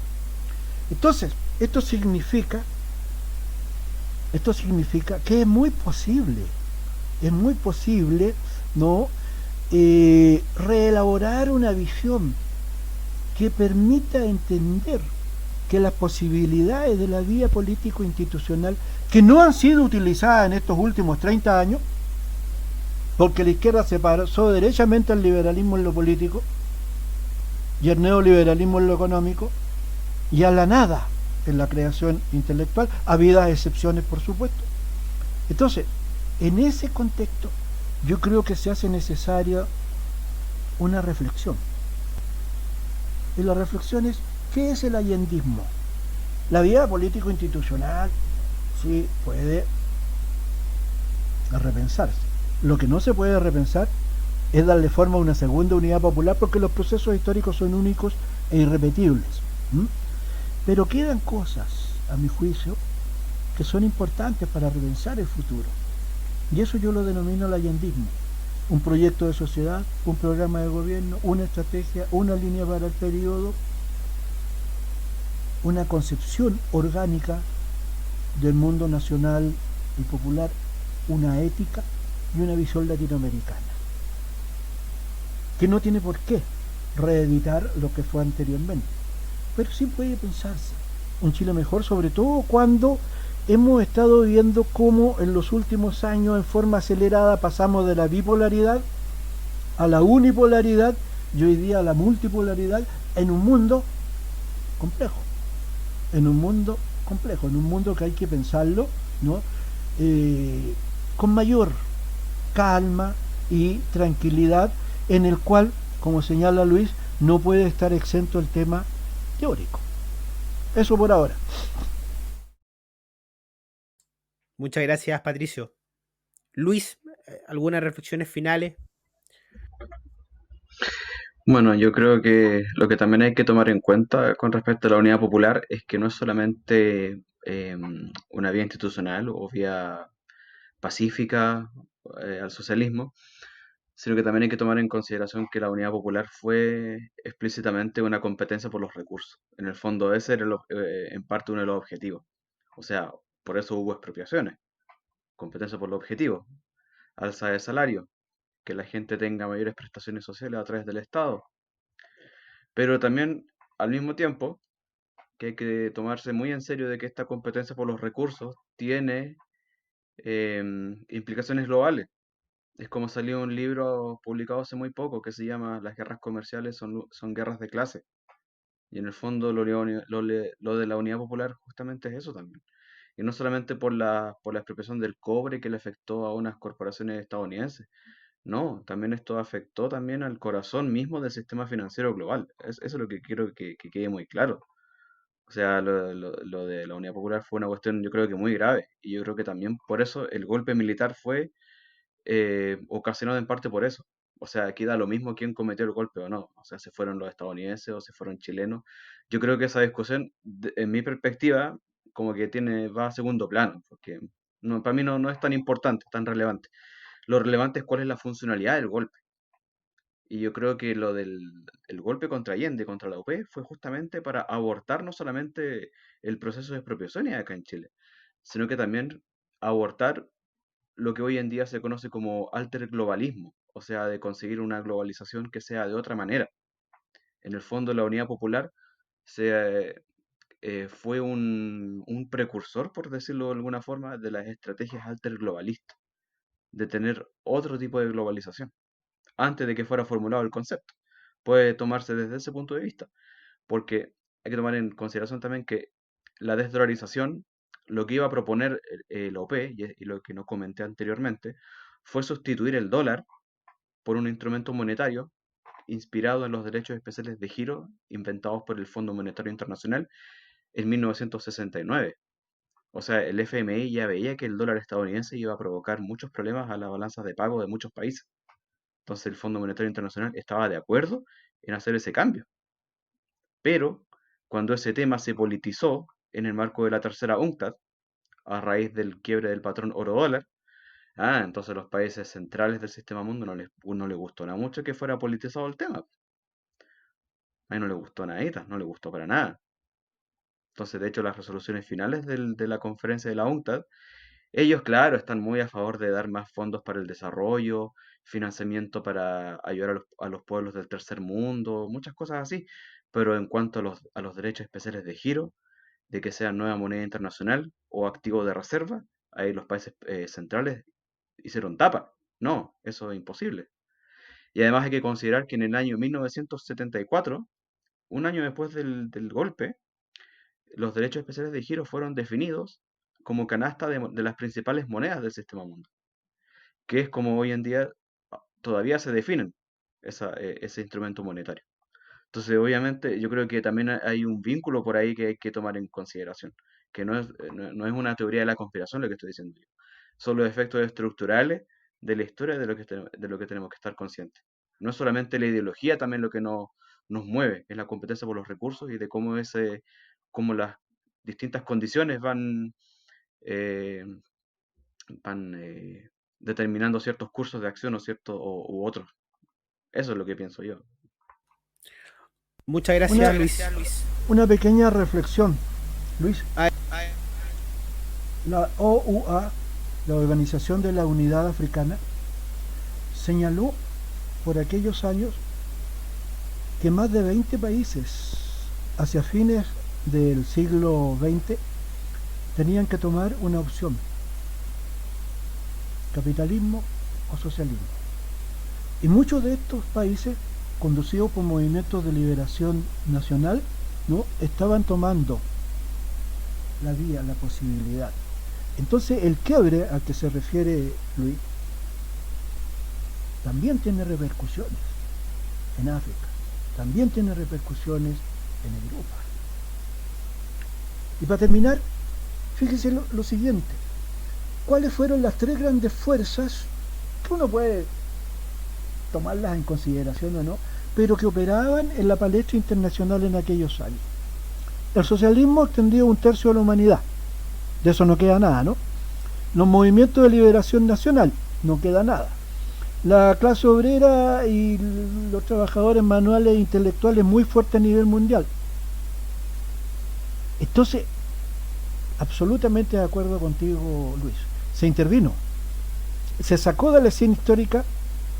Entonces, esto significa que es muy posible, ¿no?, reelaborar una visión que permita entender que las posibilidades de la vía político-institucional, que no han sido utilizadas en estos últimos 30 años, porque la izquierda se pasó derechamente al liberalismo en lo político y al neoliberalismo en lo económico y a la nada en la creación intelectual, habidas excepciones por supuesto. Entonces, en ese contexto, yo creo que se hace necesaria una reflexión. Y la reflexión es, ¿qué es el allendismo? La vía político-institucional sí puede repensarse. Lo que no se puede repensar es darle forma a una segunda unidad popular, porque los procesos históricos son únicos e irrepetibles. Pero quedan cosas, a mi juicio, que son importantes para repensar el futuro. Y eso yo lo denomino el allendismo. Un proyecto de sociedad, un programa de gobierno, una estrategia, una línea para el periodo, una concepción orgánica del mundo nacional y popular, una ética y una visión latinoamericana, que no tiene por qué reeditar lo que fue anteriormente, pero sí puede pensarse un Chile mejor, sobre todo cuando hemos estado viendo cómo en los últimos años en forma acelerada pasamos de la bipolaridad a la unipolaridad y hoy día a la multipolaridad en un mundo complejo, en un mundo que hay que pensarlo, ¿no?, con mayor calma y tranquilidad, en el cual, como señala Luis, no puede estar exento el tema teórico. Eso por ahora. Muchas gracias, Patricio. Luis, ¿algunas reflexiones finales? Bueno, yo creo que lo que también hay que tomar en cuenta con respecto a la unidad popular es que no es solamente una vía institucional o vía pacífica al socialismo, sino que también hay que tomar en consideración que la unidad popular fue explícitamente una competencia por los recursos. En el fondo ese era en parte uno de los objetivos. O sea, por eso hubo expropiaciones, competencia por los objetivos, alza de salario, que la gente tenga mayores prestaciones sociales a través del Estado. Pero también al mismo tiempo que hay que tomarse muy en serio de que esta competencia por los recursos tiene implicaciones globales. Es como salió un libro publicado hace muy poco que se llama Las guerras comerciales son guerras de clase. Y en el fondo lo de la unidad popular justamente es eso también. Y no solamente por la expropiación del cobre que le afectó a unas corporaciones estadounidenses. No, también esto afectó también al corazón mismo del sistema financiero global. Eso es lo que quiero que quede muy claro. O sea, lo de la Unidad Popular fue una cuestión yo creo que muy grave. Y yo creo que también por eso el golpe militar fue ocasionado en parte por eso. O sea, aquí da lo mismo quién cometió el golpe o no. O sea, si fueron los estadounidenses o si fueron chilenos. Yo creo que esa discusión, en mi perspectiva, como que va a segundo plano, porque no, para mí no es tan importante, tan relevante. Lo relevante es cuál es la funcionalidad del golpe. Y yo creo que lo del el golpe contra Allende, contra la UP, fue justamente para abortar no solamente el proceso de expropiación acá en Chile, sino que también abortar lo que hoy en día se conoce como alterglobalismo, o sea, de conseguir una globalización que sea de otra manera. En el fondo, la Unidad Popular fue un precursor, por decirlo de alguna forma, de las estrategias alterglobalistas, de tener otro tipo de globalización, antes de que fuera formulado el concepto. Puede tomarse desde ese punto de vista, porque hay que tomar en consideración también que la desdolarización, lo que iba a proponer la OP, y lo que no comenté anteriormente, fue sustituir el dólar por un instrumento monetario inspirado en los derechos especiales de giro inventados por el Fondo Monetario Internacional en 1969. O sea, el FMI ya veía que el dólar estadounidense iba a provocar muchos problemas a las balanzas de pago de muchos países. Entonces el Fondo Monetario Internacional estaba de acuerdo en hacer ese cambio. Pero cuando ese tema se politizó en el marco de la tercera UNCTAD, a raíz del quiebre del patrón oro-dólar, entonces los países centrales del sistema mundo no les gustó nada mucho que fuera politizado el tema. A mí no le gustó nada, no le gustó para nada. Entonces, de hecho, las resoluciones finales de la conferencia de la UNCTAD, ellos, claro, están muy a favor de dar más fondos para el desarrollo, financiamiento para ayudar a los pueblos del tercer mundo, muchas cosas así. Pero en cuanto a los derechos especiales de giro, de que sea nueva moneda internacional o activo de reserva, ahí los países centrales hicieron tapa. No, eso es imposible. Y además hay que considerar que en el año 1974, un año después del golpe, los derechos especiales de giro fueron definidos como canasta de las principales monedas del sistema mundo, que es como hoy en día todavía se definen ese instrumento monetario. Entonces, obviamente, yo creo que también hay un vínculo por ahí que hay que tomar en consideración, que no es una teoría de la conspiración lo que estoy diciendo yo, son los efectos estructurales de la historia de lo que tenemos que estar conscientes. No es solamente la ideología, también lo que nos mueve, es la competencia por los recursos y de cómo las distintas condiciones eh, van determinando ciertos cursos de acción u otros. Eso es lo que pienso yo. Muchas Una, gracias, Luis. una pequeña reflexión, Luis. Ah, La OUA, la Organización de la Unidad Africana, señaló por aquellos años que más de 20 países hacia fines del siglo XX tenían que tomar una opción: capitalismo o socialismo. Y muchos de estos países, conducidos por movimientos de liberación nacional, ¿no?, estaban tomando la vía, la posibilidad. Entonces el quiebre al que se refiere Luis también tiene repercusiones en África, también tiene repercusiones en Europa. Y para terminar, fíjese lo siguiente: ¿cuáles fueron las tres grandes fuerzas que uno puede tomarlas en consideración o no, pero que operaban en la palestra internacional en aquellos años? El socialismo extendió 1/3 de la humanidad, de eso no queda nada, ¿no? Los movimientos de liberación nacional, no queda nada. La clase obrera y los trabajadores manuales e intelectuales muy fuertes a nivel mundial. Entonces, absolutamente de acuerdo contigo, Luis. Se intervino, se sacó de la escena histórica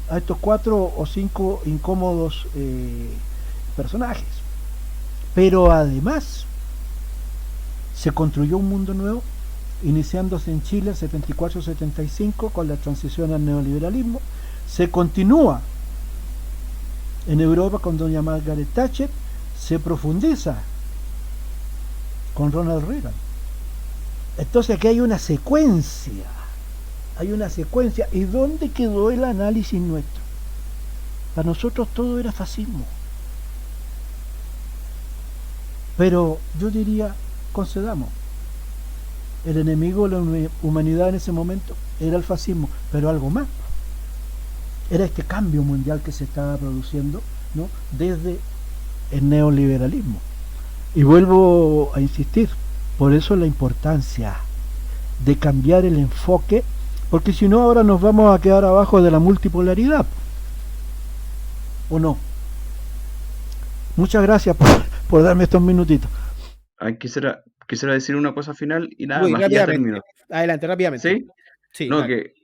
a estos 4 o 5 incómodos personajes. Pero además se construyó un mundo nuevo, iniciándose en Chile en 74-75 con la transición al neoliberalismo. Se continúa en Europa con doña Margaret Thatcher, se profundiza con Ronald Reagan. Entonces aquí hay una secuencia. ¿Y dónde quedó el análisis nuestro? Para nosotros todo era fascismo. Pero yo diría, concedamos, el enemigo de la humanidad en ese momento era el fascismo, pero algo más. Era este cambio mundial que se estaba produciendo, ¿no?, desde el neoliberalismo. Y vuelvo a insistir, por eso la importancia de cambiar el enfoque, porque si no ahora nos vamos a quedar abajo de la multipolaridad. ¿O no? Muchas gracias por darme estos minutitos. Quisiera decir una cosa final y nada Muy más, y ya rápidamente. termino. Adelante, rápidamente. ¿Sí? Sí, No, dale.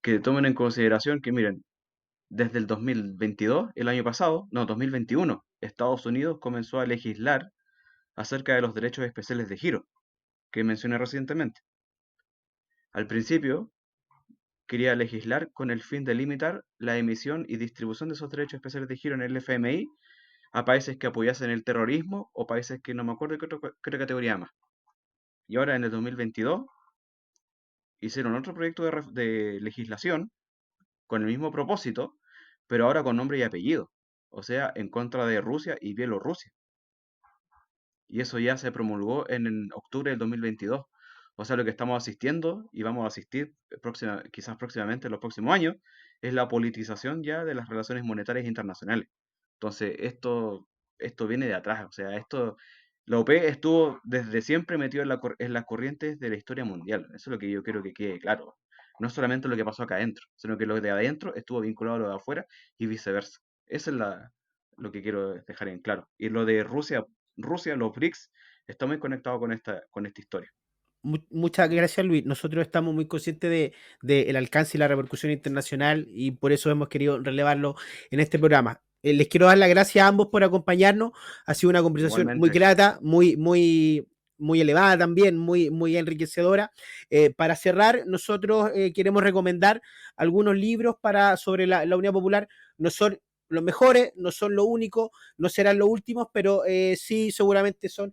que tomen en consideración que, miren, desde el 2022, el año pasado, no, 2021, Estados Unidos comenzó a legislar acerca de los derechos especiales de giro, que mencioné recientemente. Al principio, quería legislar con el fin de limitar la emisión y distribución de esos derechos especiales de giro en el FMI a países que apoyasen el terrorismo o países que no me acuerdo qué otra categoría más. Y ahora en el 2022 hicieron otro proyecto de legislación con el mismo propósito, pero ahora con nombre y apellido, o sea, en contra de Rusia y Bielorrusia. Y eso ya se promulgó en octubre del 2022. O sea, lo que estamos asistiendo y vamos a asistir quizás próximamente en los próximos años es la politización ya de las relaciones monetarias internacionales. Entonces, esto viene de atrás. O sea, la OPE estuvo desde siempre metido en las corrientes de la historia mundial. Eso es lo que yo quiero que quede claro. No es solamente lo que pasó acá adentro, sino que lo de adentro estuvo vinculado a lo de afuera y viceversa. Eso es lo que quiero dejar en claro. Y lo de Rusia, los BRICS, está muy conectado con esta historia. Muchas gracias, Luis. Nosotros estamos muy conscientes de el alcance y la repercusión internacional y por eso hemos querido relevarlo en este programa. Les quiero dar las gracias a ambos por acompañarnos. Ha sido una conversación muy Igualmente, grata, muy elevada también, muy enriquecedora. Para cerrar, nosotros queremos recomendar algunos libros sobre la Unidad Popular. No son los mejores, no son lo único, no serán los últimos, pero sí seguramente son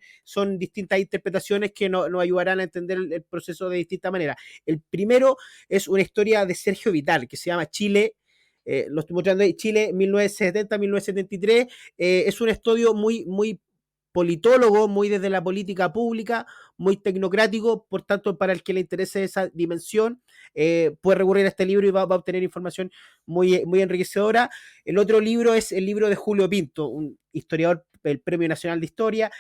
distintas interpretaciones que nos ayudarán a entender el proceso de distinta manera. El primero es una historia de Sergio Vital que se llama Chile. Lo estoy mostrando ahí, Chile 1970-1973. Es un estudio muy politólogo, muy desde la política pública, muy tecnocrático, por tanto, para el que le interese esa dimensión, puede recurrir a este libro y va a obtener información muy enriquecedora. El otro libro es el libro de Julio Pinto, un historiador el Premio Nacional de Historia.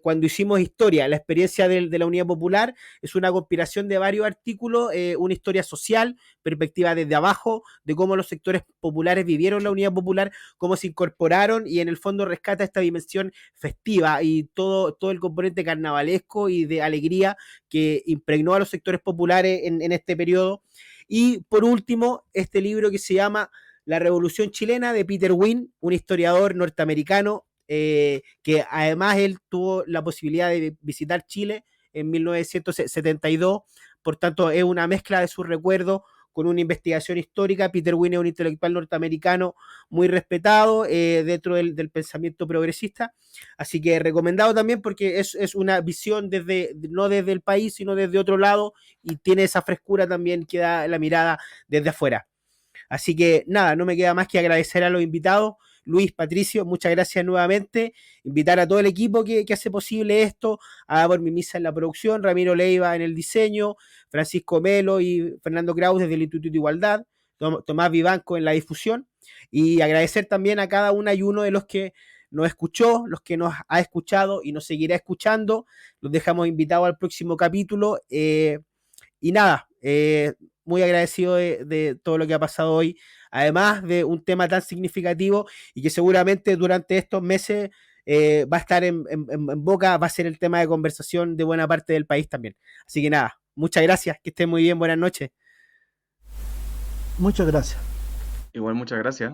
Cuando hicimos historia, la experiencia de la Unidad Popular es una conspiración de varios artículos, una historia social, perspectiva desde abajo, de cómo los sectores populares vivieron la Unidad Popular, cómo se incorporaron y en el fondo rescata esta dimensión festiva y todo el componente carnavalesco y de alegría que impregnó a los sectores populares en este periodo. Y por último, este libro que se llama La Revolución Chilena de Peter Wynne, un historiador norteamericano que además él tuvo la posibilidad de visitar Chile en 1972, por tanto es una mezcla de sus recuerdos con una investigación histórica. Peter Wynne es un intelectual norteamericano muy respetado dentro del pensamiento progresista, así que recomendado también porque es una visión no desde el país, sino desde otro lado y tiene esa frescura también que da la mirada desde afuera. Así que nada, no me queda más que agradecer a los invitados. Luis, Patricio, muchas gracias nuevamente. Invitar a todo el equipo que hace posible esto, a Por mi Misa en la producción, Ramiro Leiva en el diseño, Francisco Melo y Fernando Kraus desde el Instituto de Igualdad, Tomás Vivanco en la difusión. Y agradecer también a cada una y uno de los que nos escuchó, los que nos ha escuchado y nos seguirá escuchando. Los dejamos invitados al próximo capítulo. Y nada, muy agradecido de todo lo que ha pasado hoy, además de un tema tan significativo y que seguramente durante estos meses va a estar en boca, va a ser el tema de conversación de buena parte del país también. Así que nada, muchas gracias, que estén muy bien, buenas noches. Muchas gracias. igual muchas gracias.